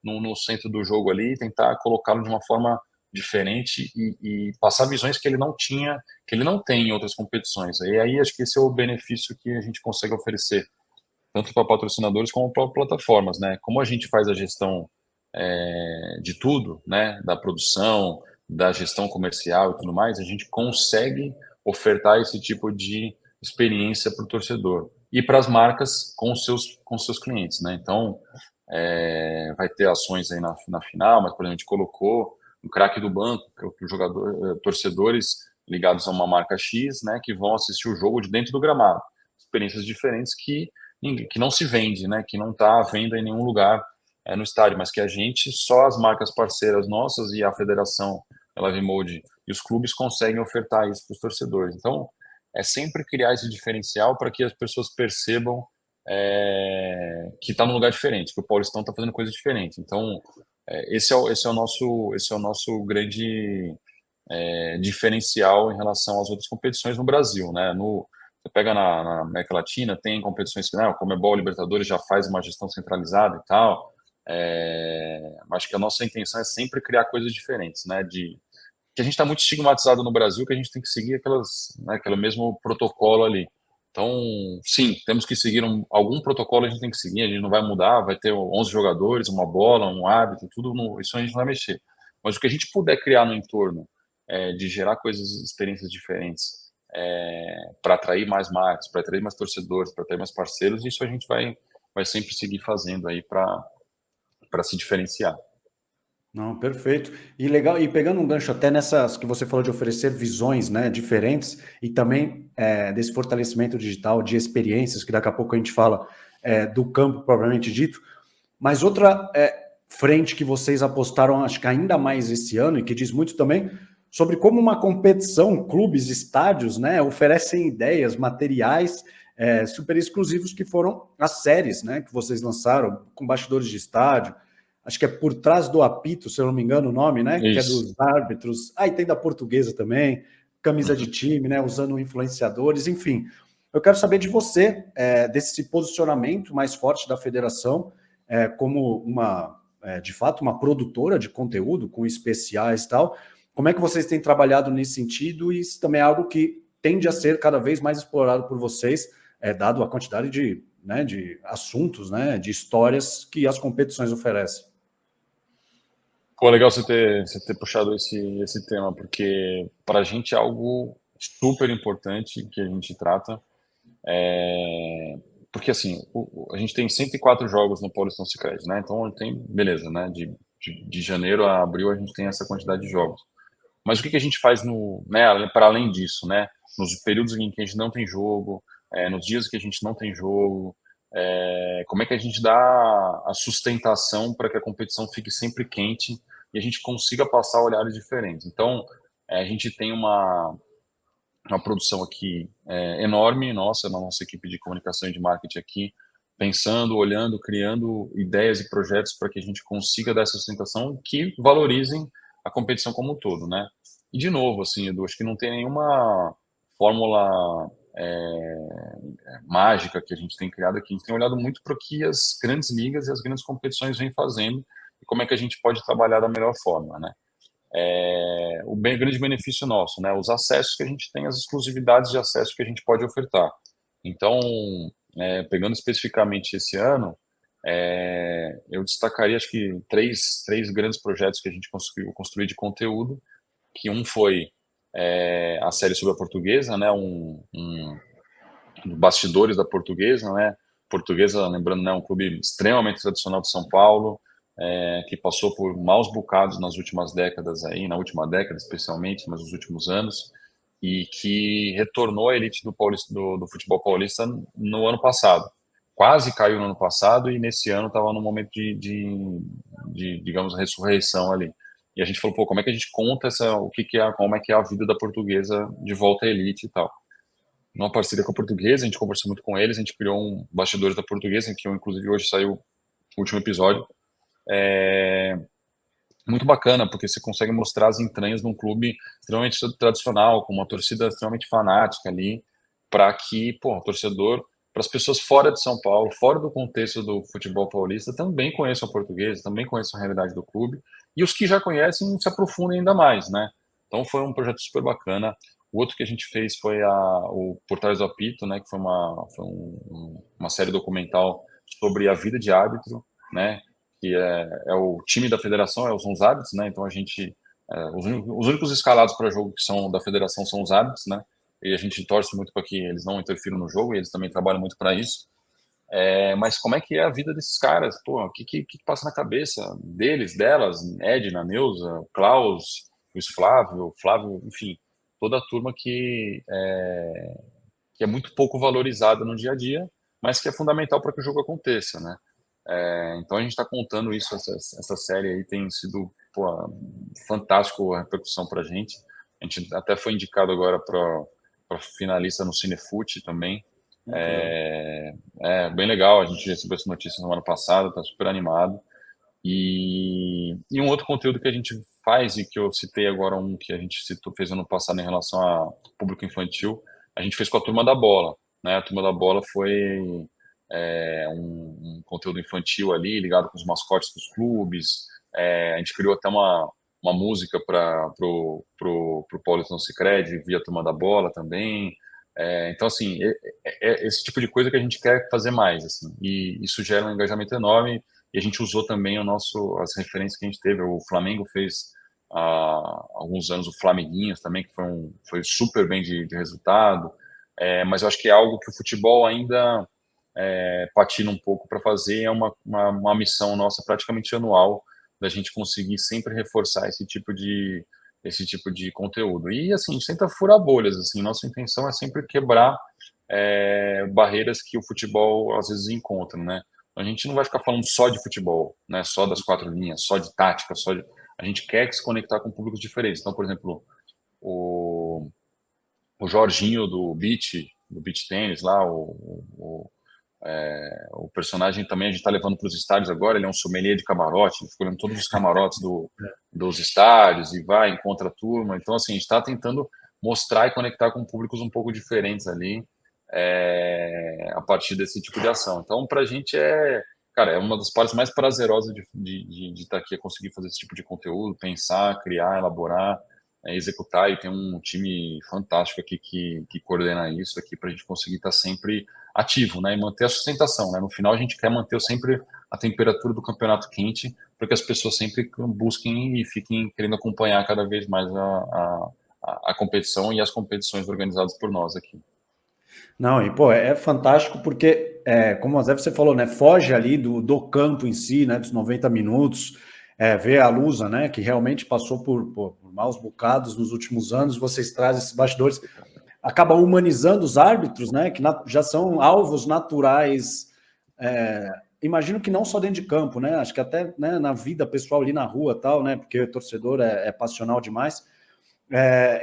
Speaker 2: no centro do jogo ali, tentar colocá-lo de uma forma diferente e passar visões que ele não tinha, que ele não tem em outras competições. E aí acho que esse é o benefício que a gente consegue oferecer, tanto para patrocinadores como para plataformas, né? Como a gente faz a gestão de tudo, né? Da produção, da gestão comercial e tudo mais, a gente consegue ofertar esse tipo de experiência para o torcedor e para as marcas com os seus clientes, né? Então, vai ter ações aí na final, mas, por exemplo, a gente colocou um craque do banco, que o torcedores ligados a uma marca X, né, que vão assistir o jogo de dentro do gramado. Experiências diferentes que não se vende, né, que não está à venda em nenhum lugar no estádio, mas que só as marcas parceiras nossas e a federação, a Live Mode e os clubes conseguem ofertar isso para os torcedores. Então, é sempre criar esse diferencial para que as pessoas percebam que está num lugar diferente, que o Paulistão está fazendo coisa diferente. Então, esse é o nosso grande diferencial em relação às outras competições no Brasil, né? Você pega na América Latina, tem competições que, o Conmebol, Libertadores já faz uma gestão centralizada e tal. Acho que a nossa intenção é sempre criar coisas diferentes, né? Que a gente está muito estigmatizado no Brasil, que a gente tem que seguir aquele mesmo protocolo ali. Então, sim, temos que seguir algum protocolo, a gente tem que seguir, a gente não vai mudar, vai ter 11 jogadores, uma bola, um árbitro, isso a gente não vai mexer. Mas o que a gente puder criar no entorno, de gerar experiências diferentes, para atrair mais marcas, para atrair mais torcedores, para atrair mais parceiros, isso a gente vai sempre seguir fazendo aí para se diferenciar.
Speaker 1: Não, perfeito. E legal, e pegando um gancho até nessas que você falou de oferecer visões, né, diferentes e também desse fortalecimento digital de experiências, que daqui a pouco a gente fala do campo propriamente dito, mas outra frente que vocês apostaram, acho que ainda mais esse ano, e que diz muito também sobre como uma competição, clubes, estádios, né, oferecem ideias, materiais super exclusivos que foram as séries, né, que vocês lançaram com bastidores de estádio. Acho que é Por Trás do Apito, se eu não me engano o nome, né, que é
Speaker 2: Isso.
Speaker 1: dos árbitros. E tem da Portuguesa também, camisa de
Speaker 2: Uhum.
Speaker 1: time, né, usando influenciadores, enfim. Eu quero saber de você, desse posicionamento mais forte da federação, como de fato, uma produtora de conteúdo com especiais e tal. Como é que vocês têm trabalhado nesse sentido? E isso também é algo que tende a ser cada vez mais explorado por vocês, dado a quantidade de assuntos, né, de histórias que as competições oferecem.
Speaker 2: Pô, legal você ter puxado esse tema, porque para a gente é algo super importante que a gente trata. Porque assim, a gente tem 104 jogos no Paulistão Sicredi, né? Então tem, beleza, né? De janeiro a abril a gente tem essa quantidade de jogos. Mas o que a gente faz né, para além disso, né? Nos períodos em que a gente não tem jogo, nos dias que a gente não tem jogo, como é que a gente dá a sustentação para que a competição fique sempre quente e a gente consiga passar olhares diferentes. Então, a gente tem uma produção aqui enorme, nossa, na nossa equipe de comunicação e de marketing aqui, pensando, olhando, criando ideias e projetos para que a gente consiga dar essa sustentação que valorizem a competição como um todo, né? E de novo, assim, Edu, acho que não tem nenhuma fórmula mágica que a gente tem criado aqui. A gente tem olhado muito para o que as grandes ligas e as grandes competições vêm fazendo e como é que a gente pode trabalhar da melhor forma, né? Grande benefício nosso, né? Os acessos que a gente tem, as exclusividades de acesso que a gente pode ofertar. Então, pegando especificamente esse ano, eu destacaria, acho que, três grandes projetos que a gente conseguiu construir de conteúdo, que um foi a série sobre a Portuguesa, né? Bastidores da Portuguesa, né? Portuguesa, lembrando, né, um clube extremamente tradicional de São Paulo, que passou por maus bocados nas últimas décadas aí, na última década especialmente, mas nos últimos anos, e que retornou à elite do futebol paulista no ano passado. Quase caiu no ano passado e nesse ano estava num momento digamos, ressurreição ali. E a gente falou, pô, como é que a gente conta como é que é a vida da Portuguesa de volta à elite e tal. Numa parceria com a Portuguesa, a gente conversou muito com eles, a gente criou um Bastidores da Portuguesa, em que inclusive hoje saiu o último episódio. Muito bacana, porque você consegue mostrar as entranhas de um clube extremamente tradicional, com uma torcida extremamente fanática ali, para que, pô, o torcedor, para as pessoas fora de São Paulo, fora do contexto do futebol paulista, também conheçam a Portuguesa, também conheçam a realidade do clube, e os que já conhecem se aprofundem ainda mais, né? Então foi um projeto super bacana. O outro que a gente fez foi o Por Trás do Apito, né, que foi uma série documental sobre a vida de árbitro, né, que é o time da federação, são os árbitros, né, então a gente, os únicos escalados para jogo que são da federação são os árbitros, né, e a gente torce muito para que eles não interfiram no jogo, e eles também trabalham muito para isso. Mas como é que é a vida desses caras? Pô, o que passa na cabeça deles, delas, Edna, Neuza, Klaus, Luiz Flávio, enfim, toda a turma que é muito pouco valorizada no dia a dia, mas que é fundamental para que o jogo aconteça, né? Então a gente está contando isso, essa série aí tem sido, pô, fantástico a repercussão para a gente. A gente até foi indicado agora para finalista no Cinefute também.
Speaker 1: Que legal.
Speaker 2: É bem legal, a gente recebeu essa notícia no ano passado, está super animado. E um outro conteúdo que a gente faz, e que eu citei agora, um que a gente fez ano passado em relação a público infantil, a gente fez com a Turma da Bola, né? A Turma da Bola foi um conteúdo infantil ali, ligado com os mascotes dos clubes. A gente criou até uma música para pro Paulistão Sicredi via Turma da Bola também. Então, assim, esse tipo de coisa que a gente quer fazer mais, assim, e isso gera um engajamento enorme, e a gente usou também as referências que a gente teve. O Flamengo fez há alguns anos o Flamiguinhos também, que foi super bem de resultado, mas eu acho que é algo que o futebol ainda patina um pouco para fazer, é uma missão nossa praticamente anual, da gente conseguir sempre reforçar esse tipo de conteúdo. E assim, a gente tenta furar bolhas, assim, nossa intenção é sempre quebrar barreiras que o futebol às vezes encontra, né? A gente não vai ficar falando só de futebol, né? Só das quatro linhas, só de tática, a gente quer se conectar com públicos diferentes. Então, por exemplo, o, o Jorginho do beach tênis lá, o personagem também a gente está levando para os estádios agora, ele é um sommelier de camarote, ele fica olhando todos os camarotes dos estádios e vai, encontra a turma. Então, assim, a gente está tentando mostrar e conectar com públicos um pouco diferentes ali, a partir desse tipo de ação. Então, para a gente cara, é uma das partes mais prazerosas de estar aqui, é conseguir fazer esse tipo de conteúdo, pensar, criar, elaborar, executar, e tem um time fantástico aqui que coordena isso aqui para a gente conseguir estar sempre ativo, né, e manter a sustentação, né? No final a gente quer manter sempre a temperatura do campeonato quente, para que as pessoas sempre busquem e fiquem querendo acompanhar cada vez mais a competição e as competições organizadas por nós aqui.
Speaker 1: Não, e pô, é fantástico porque, como até você falou, né, foge ali do campo em si, né, dos 90 minutos, vê a Lusa, né, que realmente passou por maus bocados nos últimos anos, vocês trazem esses bastidores, acaba humanizando os árbitros, né, que já são alvos naturais, imagino que não só dentro de campo, né, acho que até, né, na vida pessoal ali na rua tal, né, porque o torcedor é passional demais.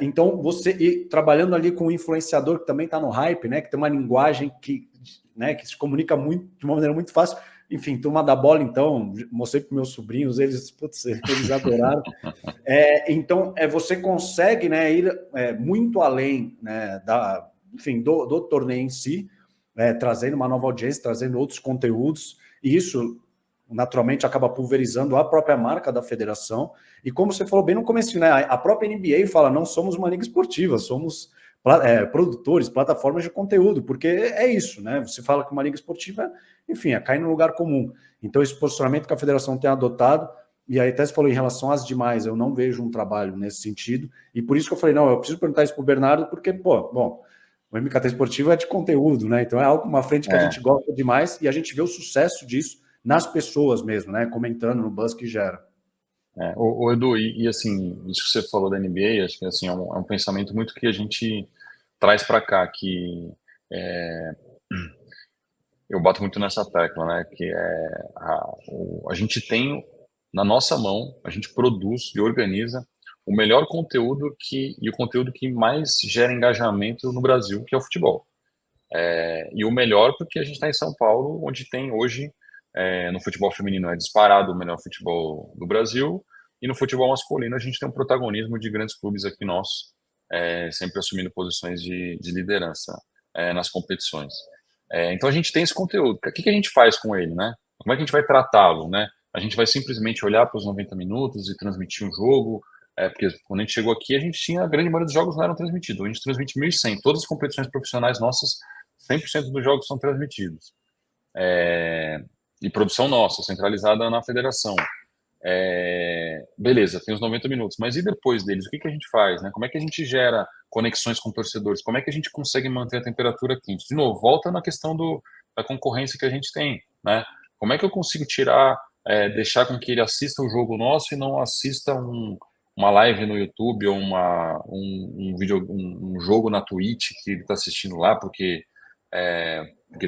Speaker 1: Então, você trabalhando ali com um influenciador que também está no hype, né, que tem uma linguagem né, que se comunica muito, de uma maneira muito fácil. Enfim, turma da bola, então, mostrei para meus sobrinhos, eles adoraram. Então, você consegue, né, ir muito além, né, enfim, do torneio em si, trazendo uma nova audiência, trazendo outros conteúdos, e isso naturalmente acaba pulverizando a própria marca da federação. E como você falou bem no começo, né, a própria NBA fala, não somos uma liga esportiva, somos produtores, plataformas de conteúdo, porque é isso, né? Você fala que uma liga esportiva, enfim, cai no lugar comum. Então, esse posicionamento que a federação tem adotado, e aí até você falou em relação às demais, eu não vejo um trabalho nesse sentido, e por isso que eu falei, não, eu preciso perguntar isso para o Bernardo, porque, pô, bom, o MKT Esportivo é de conteúdo, né? Então é algo, uma frente que a gente gosta demais, e a gente vê o sucesso disso nas pessoas mesmo, né? Comentando no buzz que gera.
Speaker 2: O Edu, e assim, isso que você falou da NBA, acho que assim, é um pensamento muito que a gente traz para cá, que eu bato muito nessa tecla, né? Que a gente tem na nossa mão, a gente produz e organiza o melhor conteúdo e o conteúdo que mais gera engajamento no Brasil, que é o futebol. E o melhor porque a gente está em São Paulo, onde tem hoje, no futebol feminino é disparado o melhor futebol do Brasil, e no futebol masculino a gente tem um protagonismo de grandes clubes aqui nossos, sempre assumindo posições de liderança nas competições. Então a gente tem esse conteúdo. O que a gente faz com ele, né? Como é que a gente vai tratá-lo, né? A gente vai simplesmente olhar para os 90 minutos e transmitir um jogo, porque quando a gente chegou aqui, a gente tinha, a grande maioria dos jogos não eram transmitidos, a gente transmite 1.100, todas as competições profissionais nossas, 100% dos jogos são transmitidos. E produção nossa, centralizada na federação. Beleza, tem os 90 minutos, mas e depois deles? O que a gente faz, né? Como é que a gente gera conexões com torcedores? Como é que a gente consegue manter a temperatura quente? De novo, volta na questão da concorrência que a gente tem, né? Como é que eu consigo deixar com que ele assista o jogo nosso e não assista uma live no YouTube ou um jogo na Twitch que ele está assistindo lá porque,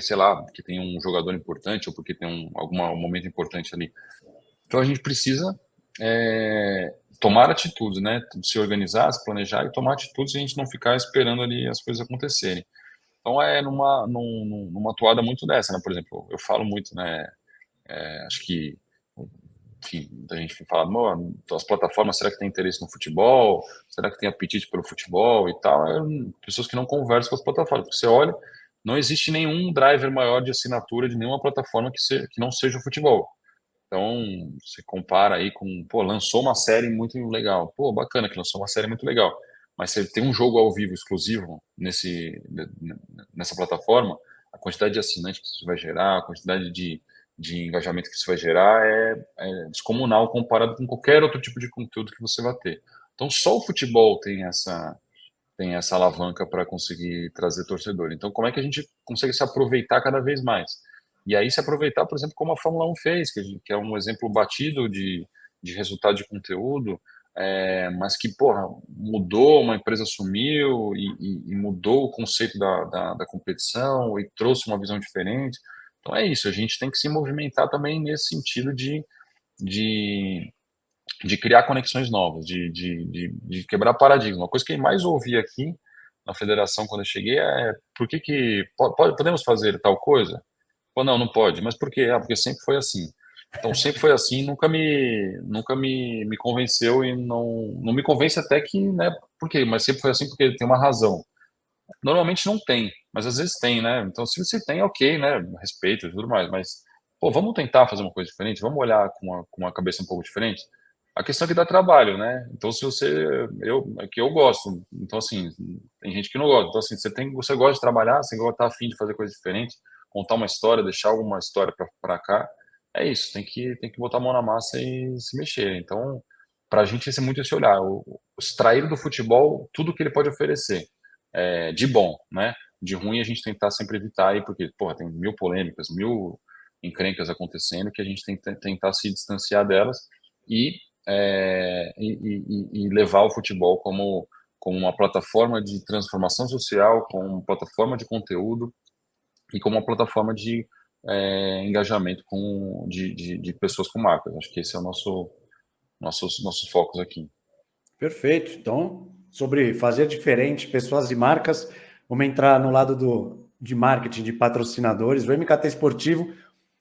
Speaker 2: sei lá, porque tem um jogador importante ou porque tem algum momento importante ali. Então a gente precisa tomar atitudes, né? Se organizar, se planejar e tomar atitudes e a gente não ficar esperando ali as coisas acontecerem. Então numa toada muito dessa, né? Por exemplo, eu falo muito, né? Acho que, enfim, a gente fala, as plataformas, será que tem interesse no futebol? Será que tem apetite pelo futebol e tal? Pessoas que não conversam com as plataformas. Porque você olha, não existe nenhum driver maior de assinatura de nenhuma plataforma que não seja o futebol. Então, você compara aí pô, lançou uma série muito legal. Pô, bacana que lançou uma série muito legal. Mas você tem um jogo ao vivo exclusivo nessa plataforma, a quantidade de assinantes que isso vai gerar, a quantidade de engajamento que isso vai gerar é descomunal comparado com qualquer outro tipo de conteúdo que você vai ter. Então, só o futebol tem essa alavanca para conseguir trazer torcedor. Então, como é que a gente consegue se aproveitar cada vez mais? E aí se aproveitar, por exemplo, como a Fórmula 1 fez, que é um exemplo batido de resultado de conteúdo, mas que, porra, mudou, uma empresa assumiu e mudou o conceito da competição e trouxe uma visão diferente. Então é isso, a gente tem que se movimentar também nesse sentido de de criar conexões novas, de quebrar paradigma. Uma coisa que eu mais ouvi aqui na federação quando eu cheguei é por que podemos fazer tal coisa? Ou não, não pode. Mas por quê? Ah, porque sempre foi assim. Então, sempre foi assim, nunca me convenceu e não me convence até que, né, por quê? Mas sempre foi assim porque tem uma razão. Normalmente não tem, mas às vezes tem, né? Então, se você tem, ok, né? Respeito e tudo mais, mas, pô, vamos tentar fazer uma coisa diferente, vamos olhar com uma cabeça um pouco diferente. A questão é que dá trabalho, né? Então, se você, é que eu gosto, então, assim, tem gente que não gosta. Então, assim, você gosta de trabalhar, você gosta, tá afim de fazer coisa diferente, contar uma história, deixar alguma história para cá, é isso, tem que botar a mão na massa e se mexer. Então, para a gente, esse é muito esse olhar, extrair do futebol tudo que ele pode oferecer de bom, né? De ruim a gente tentar sempre evitar aí, porque, porra, tem mil polêmicas, mil encrencas acontecendo que a gente tem que tentar se distanciar delas e, e levar o futebol como uma plataforma de transformação social, como uma plataforma de conteúdo e como uma plataforma de engajamento de pessoas com marcas. Acho que esse é o nossos focos aqui.
Speaker 1: Perfeito. Então, sobre fazer diferente, pessoas e marcas, vamos entrar no lado de marketing, de patrocinadores. O MKT Esportivo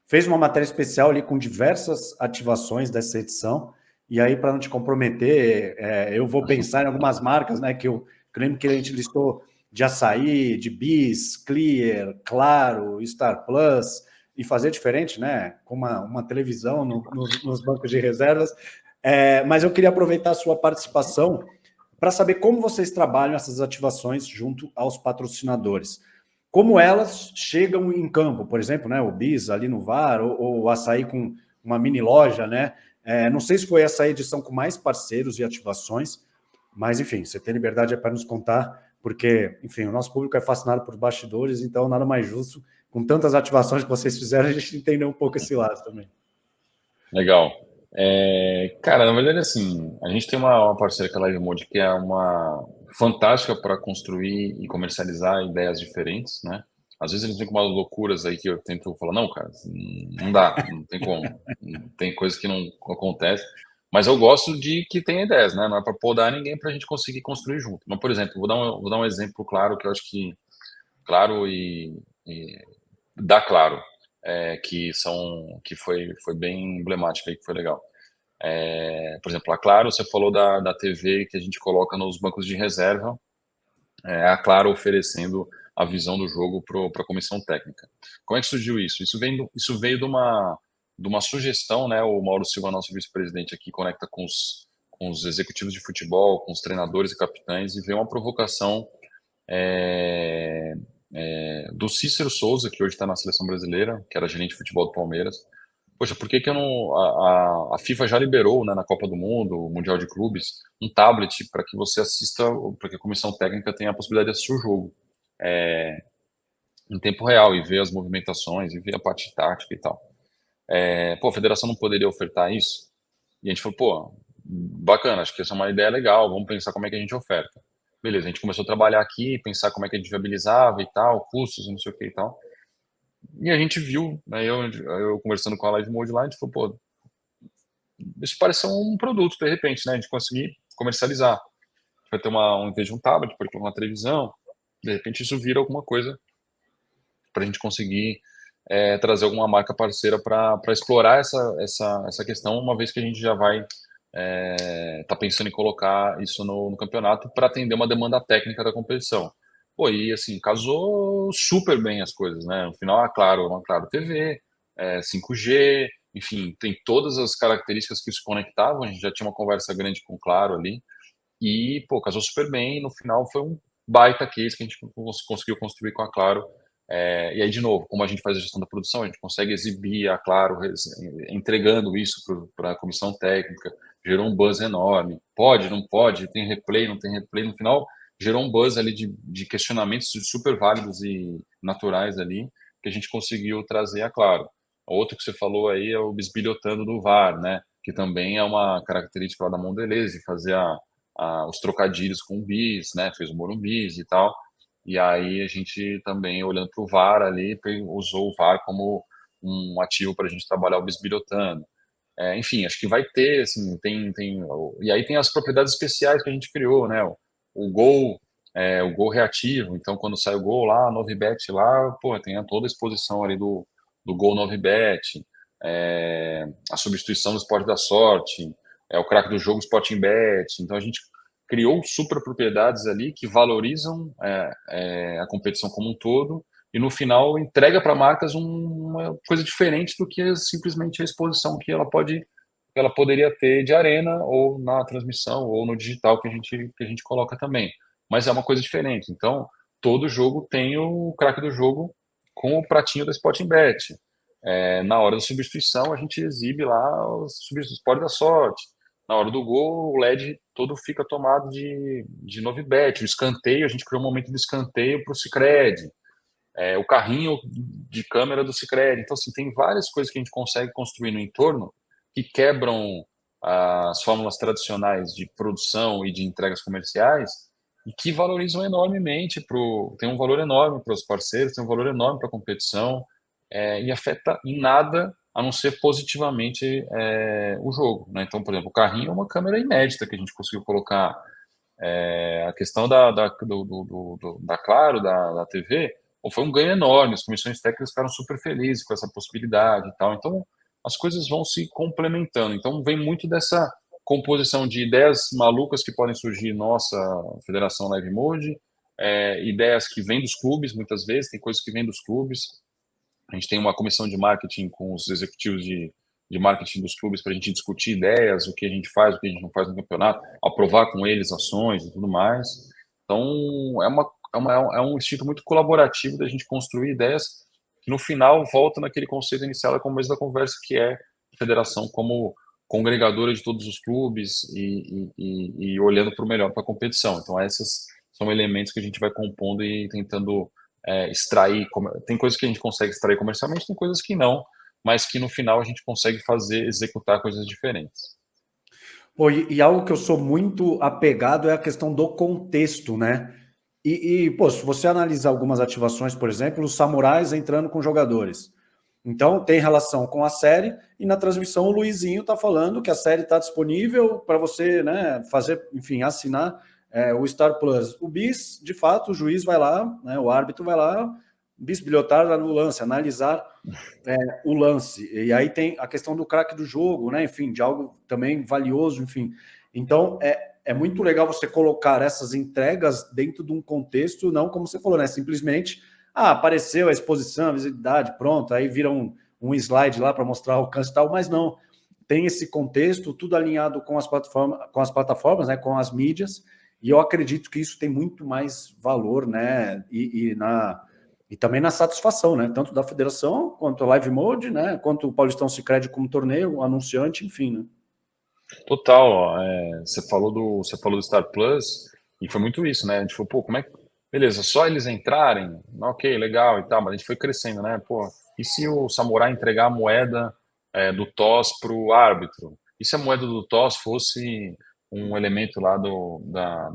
Speaker 1: fez uma matéria especial ali com diversas ativações dessa edição. E aí, para não te comprometer, eu vou pensar em algumas marcas, né? Que eu lembro que a gente listou de açaí, de bis, Clear, Claro, Star Plus, e fazer diferente, né? Com uma televisão nos bancos de reservas. Mas eu queria aproveitar a sua participação para saber como vocês trabalham essas ativações junto aos patrocinadores. Como elas chegam em campo, por exemplo, né, o Bis ali no VAR, ou o Açaí com uma mini loja, né? Não sei se foi essa edição com mais parceiros e ativações, mas enfim, você tem liberdade para nos contar, porque, enfim, o nosso público é fascinado por bastidores, então nada mais justo, com tantas ativações que vocês fizeram, a gente entender um pouco esse lado também.
Speaker 2: Legal. Cara, na verdade, assim, a gente tem uma parceira que é a Live Mode, que é uma fantástica para construir e comercializar ideias diferentes, né? Às vezes eles vêm com umas loucuras aí que eu tento falar, não, cara, não dá, não tem como. Tem coisas que não acontecem. Mas eu gosto de que tenha ideias, né? Não é para podar ninguém para a gente conseguir construir junto. Mas, por exemplo, vou dar um exemplo claro que eu acho que claro e dá claro, que foi bem emblemática e que foi legal. Por exemplo, a Claro, você falou da TV que a gente coloca nos bancos de reserva, a Claro oferecendo a visão do jogo para a comissão técnica. Como é que surgiu isso? Isso veio de uma sugestão, né? O Mauro Silva, nosso vice-presidente aqui, conecta com os executivos de futebol, com os treinadores e capitães, e veio uma provocação é, do Cícero Souza, que hoje está na seleção brasileira, que era gerente de futebol do Palmeiras. Poxa, por que que eu não. A FIFA já liberou, né, na Copa do Mundo, o Mundial de Clubes, um tablet para que você assista, para que a comissão técnica tenha a possibilidade de assistir o jogo em tempo real e ver as movimentações e ver a parte tática e tal. Pô, a federação não poderia ofertar isso? E a gente falou, pô, bacana, acho que essa é uma ideia legal, vamos pensar como é que a gente oferta. Beleza, a gente começou a trabalhar aqui, pensar como é que a gente viabilizava e tal, custos e não sei o que e tal. E a gente viu, né, eu conversando com a Live Mode lá, a gente falou, pô, isso parece ser um produto, de repente, né, de conseguir comercializar. Vai ter em vez de um tablet, por exemplo, uma televisão, de repente isso vira alguma coisa para a gente conseguir trazer alguma marca parceira para explorar essa questão, uma vez que a gente já vai tá pensando em colocar isso no campeonato para atender uma demanda técnica da competição. Pô, e assim, casou super bem as coisas, né? No final, claro, uma Claro TV, 5G, enfim, tem todas as características que se conectavam, a gente já tinha uma conversa grande com o Claro ali, e, pô, casou super bem, e no final foi um baita case que a gente conseguiu construir com a Claro. E aí, de novo, como a gente faz a gestão da produção, a gente consegue exibir a Claro entregando isso para a comissão técnica, gerou um buzz enorme. Pode, não pode, tem replay, não tem replay. No final, gerou um buzz ali de questionamentos super válidos e naturais ali, que a gente conseguiu trazer a Claro. Outro que você falou aí é o bisbilhotando do VAR, né? Que também é uma característica lá da Mondelez, de fazer os trocadilhos com o bis, né? Fez o Morumbis e tal. E aí a gente também, olhando para o VAR ali, usou o VAR como um ativo para a gente trabalhar o bisbilhotando. Enfim, acho que vai ter, assim, e aí tem as propriedades especiais que a gente criou, né? O gol, o gol reativo. Então, quando sai o gol lá, a Novibet lá, pô, tem toda a exposição ali do gol Novibet, a substituição do esporte da sorte, o craque do jogo Sporting Bet. Então, a gente criou super propriedades ali que valorizam a competição como um todo e no final entrega para marcas uma coisa diferente do que simplesmente a exposição que ela poderia ter de arena ou na transmissão ou no digital que a gente coloca também. Mas é uma coisa diferente. Então, todo jogo tem o craque do jogo com o pratinho da Sporting Bet. Na hora da substituição, a gente exibe lá o esporte da sorte. Na hora do gol, o LED todo fica tomado de Novibet. O escanteio, a gente criou um momento de escanteio para o Sicredi. O carrinho de câmera do Sicredi. Então, assim, tem várias coisas que a gente consegue construir no entorno que quebram as fórmulas tradicionais de produção e de entregas comerciais e que valorizam enormemente, tem um valor enorme para os parceiros, tem um valor enorme para a competição e afeta em nada a não ser positivamente o jogo. Né? Então, por exemplo, o carrinho é uma câmera inédita que a gente conseguiu colocar. A questão da Claro, da TV, foi um ganho enorme. As comissões técnicas ficaram super felizes com essa possibilidade e tal. Então, as coisas vão se complementando. Então, vem muito dessa composição de ideias malucas que podem surgir nossa Federação Live Mode, ideias que vêm dos clubes, muitas vezes, tem coisas que vêm dos clubes. A gente tem uma comissão de marketing com os executivos de marketing dos clubes para a gente discutir ideias, o que a gente faz, o que a gente não faz no campeonato, aprovar com eles ações e tudo mais. Então, é um instinto muito colaborativo da gente construir ideias que no final volta naquele conceito inicial da começo da conversa, que é a federação como congregadora de todos os clubes e olhando para o melhor para a competição. Então, esses são elementos que a gente vai compondo e tentando extrair. Tem coisas que a gente consegue extrair comercialmente, tem coisas que não, mas que no final a gente consegue executar coisas diferentes.
Speaker 1: Pô, e algo que eu sou muito apegado é a questão do contexto, né? Pô, se você analisar algumas ativações, por exemplo, os samurais entrando com jogadores. Então, tem relação com a série, e na transmissão o Luizinho está falando que a série está disponível para você, né, fazer, enfim, assinar o Star Plus. O BIS, de fato, o juiz vai lá, né, o árbitro vai lá, bisbilhotar no lance, analisar o lance. E aí tem a questão do craque do jogo, né? Enfim, de algo também valioso, enfim. Então, é muito legal você colocar essas entregas dentro de um contexto, não como você falou, né? Simplesmente, apareceu a exposição, a visibilidade, pronto, aí vira um slide lá para mostrar o alcance e tal, mas não. Tem esse contexto, tudo alinhado com as plataformas, né? Com as mídias, e eu acredito que isso tem muito mais valor, né? E também na satisfação, né? Tanto da federação, quanto a Live Mode, né? Quanto o Paulistão Sicredi como torneio, o anunciante, enfim, né?
Speaker 2: Total, ó, você falou do Star Plus e foi muito isso, né? A gente falou, pô, como é que. Beleza, só eles entrarem, ok, legal e tal, mas a gente foi crescendo, né? Pô, e se o Samurai entregar a moeda do TOS para o árbitro? E se a moeda do TOS fosse um elemento lá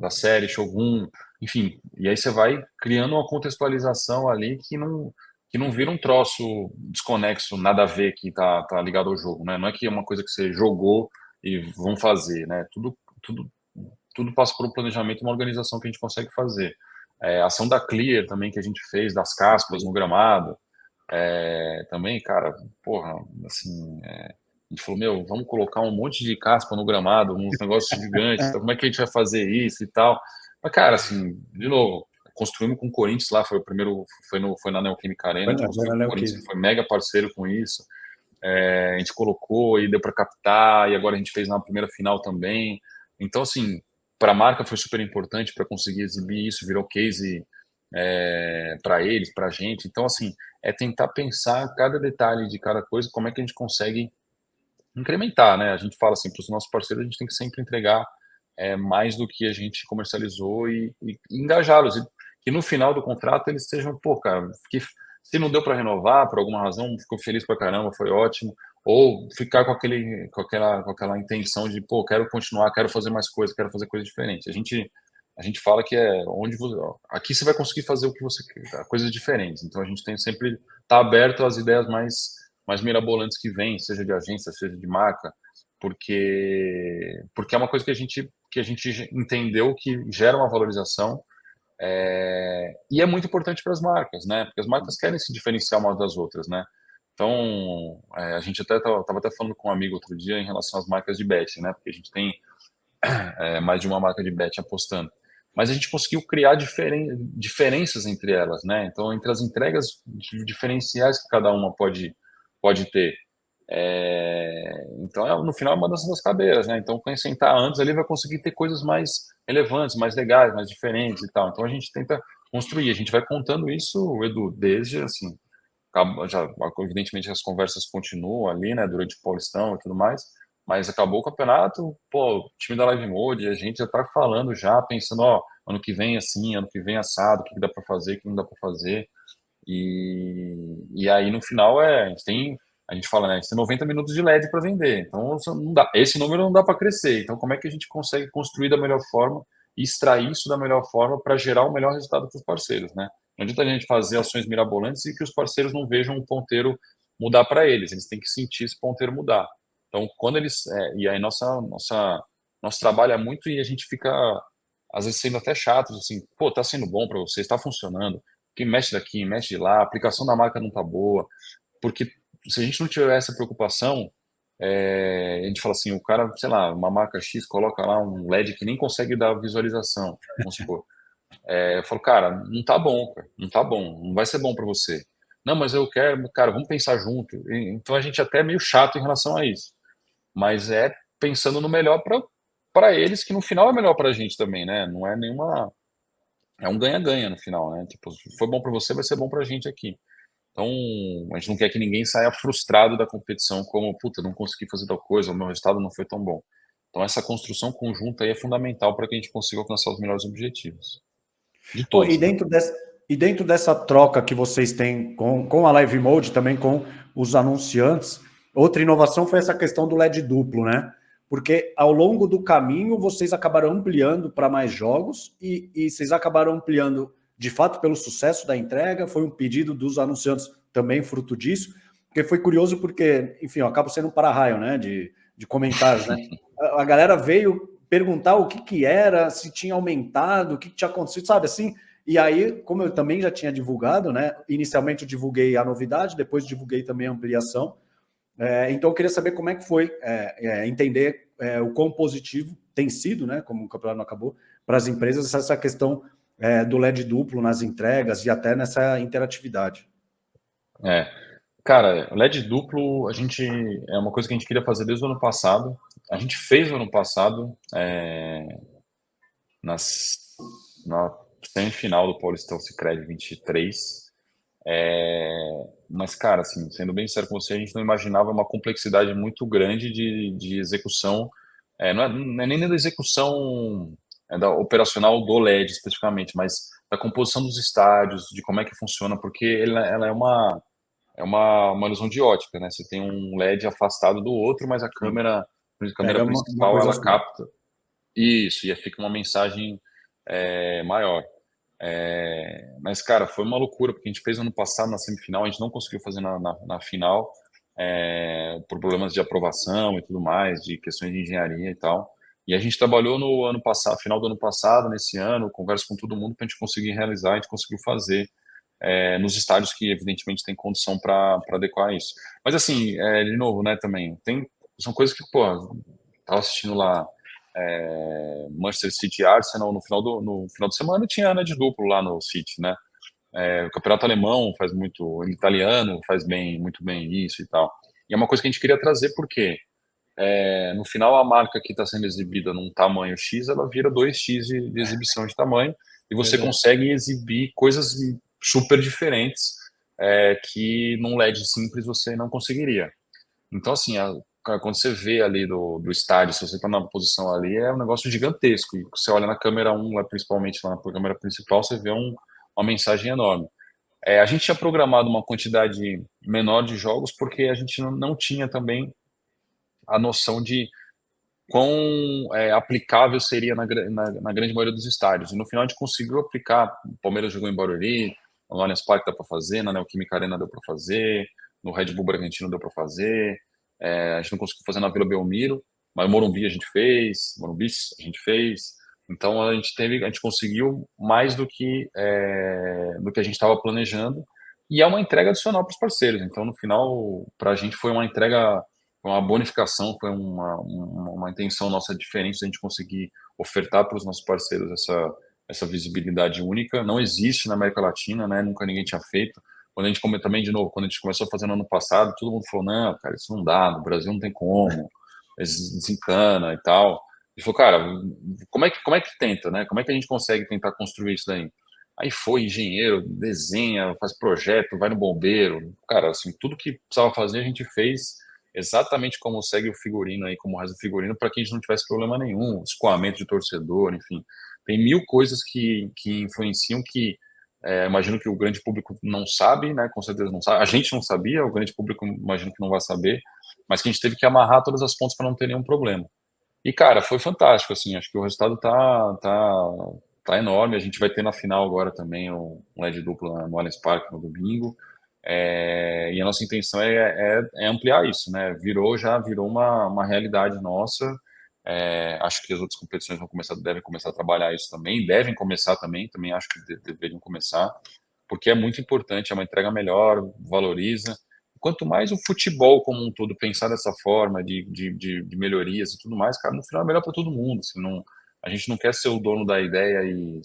Speaker 2: da série Shogun? Enfim, e aí você vai criando uma contextualização ali que não vira um troço desconexo, nada a ver que tá ligado ao jogo, né? Não é que é uma coisa que você jogou e vão fazer, né? Tudo passa por um planejamento, uma organização que a gente consegue fazer. A ação da Clear também que a gente fez, das caspas no gramado, também, cara, porra, assim, a gente falou, meu, vamos colocar um monte de caspa no gramado, uns negócios gigantes, então como é que a gente vai fazer isso e tal? Mas, cara, assim, de novo, construímos com o Corinthians lá, foi o primeiro, foi na Neoquímica Arena, a gente construiu com o Corinthians, foi mega parceiro com isso. A gente colocou e deu para captar, e agora a gente fez na primeira final também. Então, assim, para a marca foi super importante para conseguir exibir isso, virou case para eles, para a gente. Então, assim, é tentar pensar cada detalhe de cada coisa, como é que a gente consegue incrementar, né? A gente fala assim, para os nossos parceiros, a gente tem que sempre entregar mais do que a gente comercializou e engajá-los. E que no final do contrato eles estejam, pô, cara, que se não deu para renovar por alguma razão, ficou feliz pra caramba, foi ótimo, ou ficar com aquela intenção de, pô, quero continuar, quero fazer mais coisas, quero fazer coisa diferente. A gente fala que aqui você vai conseguir fazer o que você quer, coisas diferentes. Então a gente tem sempre tá aberto às ideias mais mirabolantes que vêm, seja de agência, seja de marca, porque é uma coisa que a gente entendeu que gera uma valorização, e é muito importante para as marcas, né? Porque as marcas querem se diferenciar umas das outras, né? Então, a gente até estava até falando com um amigo outro dia em relação às marcas de bet, né? Porque a gente tem mais de uma marca de bet apostando. Mas a gente conseguiu criar diferenças entre elas, né? Então, entre as entregas diferenciais que cada uma pode ter. Então, no final, é uma das cadeiras, né? Então, quem sentar antes ali vai conseguir ter coisas mais relevantes, mais legais, mais diferentes e tal. Então, a gente tenta construir. A gente vai contando isso, Edu, desde, assim, já, evidentemente, as conversas continuam ali, né, durante o Paulistão e tudo mais, mas acabou o campeonato, pô, o time da Live Mode, a gente já tá falando já, pensando, ó, ano que vem assim, ano que vem assado, o que dá para fazer, o que não dá para fazer, e aí no final a gente fala, né, a gente tem 90 minutos de LED para vender, então não dá, esse número não dá para crescer, então como é que a gente consegue construir da melhor forma e extrair isso da melhor forma para gerar o melhor resultado para os parceiros, né? Não adianta a gente fazer ações mirabolantes e que os parceiros não vejam o ponteiro mudar para eles têm que sentir esse ponteiro mudar. Então, quando eles. E aí, nosso trabalho é muito e a gente fica, às vezes, sendo até chato, assim, pô, tá sendo bom para você, está funcionando, que mexe daqui, mexe de lá, a aplicação da marca não tá boa, porque se a gente não tiver essa preocupação, a gente fala assim, o cara, sei lá, uma marca X coloca lá um LED que nem consegue dar visualização, vamos supor. Eu falo, cara, não tá bom, cara, não tá bom, não vai ser bom para você. Não, mas eu quero, cara, vamos pensar junto. Então a gente até é meio chato em relação a isso, mas é pensando no melhor para eles, que no final é melhor para a gente também, né? Não é nenhuma, é um ganha-ganha no final, né? Tipo, se foi bom para você, vai ser bom para a gente aqui. Então, a gente não quer que ninguém saia frustrado da competição, como, puta, não consegui fazer tal coisa, o meu resultado não foi tão bom. Então, essa construção conjunta aí é fundamental para que a gente consiga alcançar os melhores objetivos. De
Speaker 1: Pô,
Speaker 2: todos, né?
Speaker 1: e dentro dessa troca que vocês têm com a Live Mode, também com os anunciantes, outra inovação foi essa questão do LED duplo, né? Porque ao longo do caminho vocês acabaram ampliando para mais jogos e vocês acabaram ampliando de fato pelo sucesso da entrega, foi um pedido dos anunciantes também fruto disso, porque foi curioso porque, enfim, eu acabo sendo um para-raio, né, de comentários, né? A galera veio perguntar o que era, se tinha aumentado, o que tinha acontecido, sabe assim? E aí, como eu também já tinha divulgado, né? Inicialmente eu divulguei a novidade, depois divulguei também a ampliação. Então eu queria saber como é que foi entender o quão positivo tem sido, né? Como o campeonato não acabou, para as empresas essa questão do LED duplo nas entregas e até nessa interatividade.
Speaker 2: É. Cara, LED duplo, é uma coisa que a gente queria fazer desde o ano passado. A gente fez no ano passado, na semifinal do Paulistão Sicredi 23. Mas, cara, assim, sendo bem sincero com você, a gente não imaginava uma complexidade muito grande de execução. Não é nem da execução da operacional do LED especificamente, mas da composição dos estádios, de como é que funciona, porque ela é uma ilusão de ótica, né? Você tem um LED afastado do outro, mas a câmera
Speaker 1: Pega uma
Speaker 2: principal,
Speaker 1: coisa
Speaker 2: ela
Speaker 1: só.
Speaker 2: capta isso, e aí fica uma mensagem maior. Mas, cara, foi uma loucura, porque a gente fez ano passado na semifinal, a gente não conseguiu fazer na final, por problemas de aprovação e tudo mais, de questões de engenharia e tal. E a gente trabalhou no ano passado, final do ano passado, nesse ano, conversa com todo mundo para a gente conseguir realizar, a gente conseguiu fazer nos estádios que, evidentemente, tem condição para adequar isso. Mas, assim, de novo, né, também, são coisas que, pô, tava assistindo lá Manchester City e Arsenal no final de semana e tinha Ana de duplo lá no City, né? O campeonato alemão faz muito, o italiano faz muito bem isso e tal. E é uma coisa que a gente queria trazer porque no final a marca que está sendo exibida num tamanho X, ela vira 2x de exibição de tamanho e você
Speaker 1: Verdade.
Speaker 2: consegue exibir coisas super diferentes que num LED simples você não conseguiria. Então, assim, cara, quando você vê ali do estádio, se você está na posição ali, é um negócio gigantesco. E você olha na câmera 1, lá, principalmente lá na câmera principal, você vê uma mensagem enorme. A gente tinha programado uma quantidade menor de jogos porque a gente não tinha também a noção de quão aplicável seria na grande maioria dos estádios. E no final a gente conseguiu aplicar. O Palmeiras jogou em Barueri, no Allianz Parque dá para fazer, na Neoquímica Arena deu para fazer, no Red Bull Bragantino deu para fazer, a gente não conseguiu fazer na Vila Belmiro, mas o Morumbi a gente fez, então a gente conseguiu mais do que a gente estava planejando, e é uma entrega adicional para os parceiros. Então, no final, para a gente foi uma entrega, uma bonificação, foi uma intenção nossa diferente de a gente conseguir ofertar para os nossos parceiros essa visibilidade única. Não existe na América Latina, né? Nunca ninguém tinha feito. Quando a gente também, de novo, quando a gente começou a fazer no ano passado, todo mundo falou, não, cara, isso não dá, no Brasil não tem como, desencana e tal. E falou, cara, como é que tenta, né? Como é que a gente consegue tentar construir isso daí? Aí foi engenheiro, desenha, faz projeto, vai no bombeiro. Cara, assim, tudo que precisava fazer a gente fez exatamente como segue o figurino aí, como o resto do figurino, para que a gente não tivesse problema nenhum, escoamento de torcedor, enfim. Tem mil coisas que influenciam que imagino que o grande público não sabe, né? Com certeza não sabe. A gente não sabia, o grande público imagino que não vai saber, mas que a gente teve que amarrar todas as pontas para não ter nenhum problema. E, cara, foi fantástico, assim, acho que o resultado tá enorme. A gente vai ter na final agora também um LED duplo no Allianz Parque no domingo. E a nossa intenção é ampliar isso, né? Já virou uma realidade nossa. Acho que as outras competições devem começar a trabalhar isso também, devem começar também acho que deveriam começar, porque é muito importante, é uma entrega melhor, valoriza. Quanto mais o futebol como um todo pensar dessa forma de melhorias e tudo mais, cara, no final é melhor para todo mundo. Assim, não, a gente não quer ser o dono da ideia e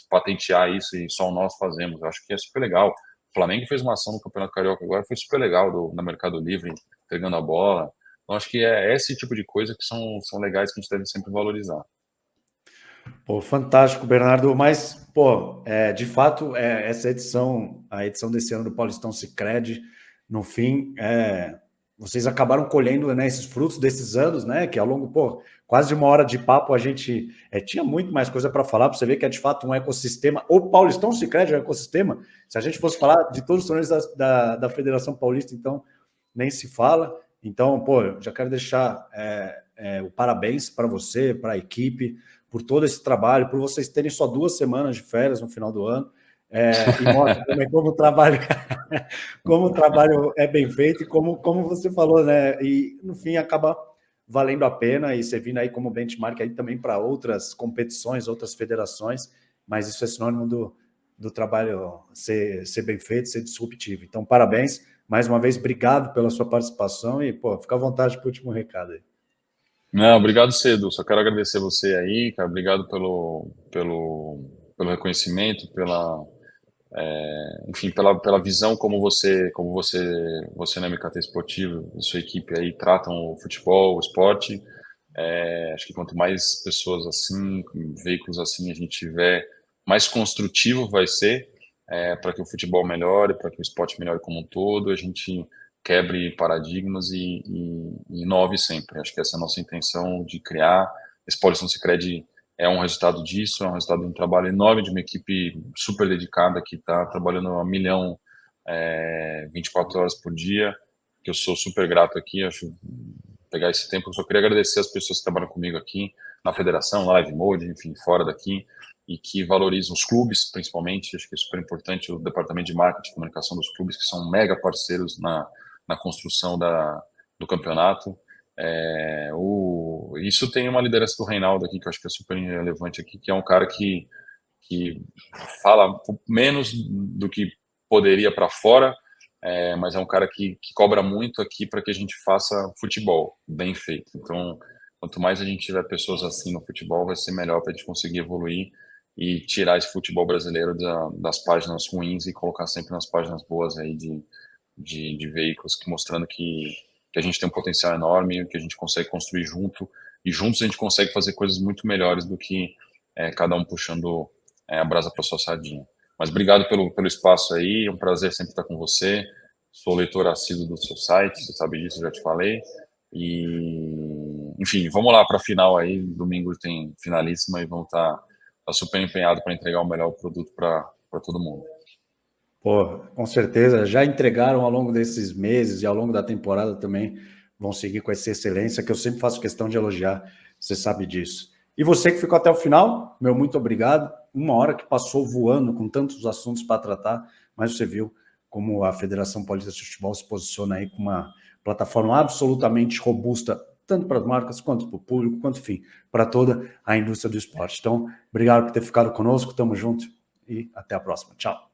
Speaker 2: patentear isso e só nós fazemos. Eu acho que é super legal. O Flamengo fez uma ação no Campeonato Carioca agora, foi super legal, na Mercado Livre, pegando a bola. Então, acho que é esse tipo de coisa que são legais que a gente deve sempre valorizar.
Speaker 1: Pô, fantástico, Bernardo. Mas, pô, de fato, essa edição, a edição desse ano do Paulistão Sicredi, no fim, vocês acabaram colhendo, né, esses frutos desses anos, né? Que ao longo, pô, quase uma hora de papo a gente tinha muito mais coisa para falar, para você ver que é de fato um ecossistema. O Paulistão Sicredi é um ecossistema. Se a gente fosse falar de todos os torneios da Federação Paulista, então nem se fala. Então, pô, eu já quero deixar o parabéns para você, para a equipe, por todo esse trabalho, por vocês terem só 2 semanas de férias no final do ano, e mostra também como o trabalho é bem feito e como você falou, né? E no fim acaba valendo a pena e servindo aí como benchmark aí também para outras competições, outras federações, mas isso é sinônimo do trabalho ser bem feito, ser disruptivo. Então, parabéns. Mais uma vez, obrigado pela sua participação e, pô, fica à vontade para o último recado aí.
Speaker 2: Não, obrigado, Cedo. Só quero agradecer você aí, cara. Obrigado pelo reconhecimento, enfim, pela visão como você na MKT Esportivo e sua equipe aí tratam o futebol, o esporte. Acho que quanto mais pessoas assim, veículos assim a gente tiver, mais construtivo vai ser para que o futebol melhore, para que o esporte melhore como um todo, a gente quebre paradigmas e inove sempre. Acho que essa é a nossa intenção de criar. Esse Paulistão Sicredi é um resultado disso, é um resultado de um trabalho enorme de uma equipe super dedicada que está trabalhando a milhão, 24 horas por dia, que eu sou super grato aqui. Acho pegar esse tempo, eu só queria agradecer as pessoas que trabalham comigo aqui na federação, na Live Mode, enfim, fora daqui, e que valorizam os clubes, principalmente. Acho que é super importante o departamento de marketing e comunicação dos clubes, que são mega parceiros na construção do campeonato. Isso tem uma liderança do Reinaldo aqui, que eu acho que é super relevante aqui, que é um cara que fala menos do que poderia para fora, mas é um cara que cobra muito aqui para que a gente faça futebol bem feito. Então, quanto mais a gente tiver pessoas assim no futebol, vai ser melhor para a gente conseguir evoluir e tirar esse futebol brasileiro das páginas ruins e colocar sempre nas páginas boas aí de veículos mostrando que a gente tem um potencial enorme, que a gente consegue construir junto, e juntos a gente consegue fazer coisas muito melhores do que cada um puxando a brasa para sua sardinha. Mas obrigado pelo espaço aí, é um prazer sempre estar com você. Sou leitor assíduo do seu site, você sabe disso, eu já te falei. E, enfim, vamos lá para a final aí. Domingo tem finalíssima e vamos estar super empenhado para entregar o melhor produto para todo mundo.
Speaker 1: Pô, com certeza, já entregaram ao longo desses meses e ao longo da temporada também vão seguir com essa excelência que eu sempre faço questão de elogiar, você sabe disso. E você que ficou até o final, meu muito obrigado. Uma hora que passou voando com tantos assuntos para tratar, mas você viu como a Federação Paulista de Futebol se posiciona aí com uma plataforma absolutamente robusta, tanto para as marcas, quanto para o público, quanto, enfim, para toda a indústria do esporte. Então, obrigado por ter ficado conosco, tamo junto e até a próxima. Tchau.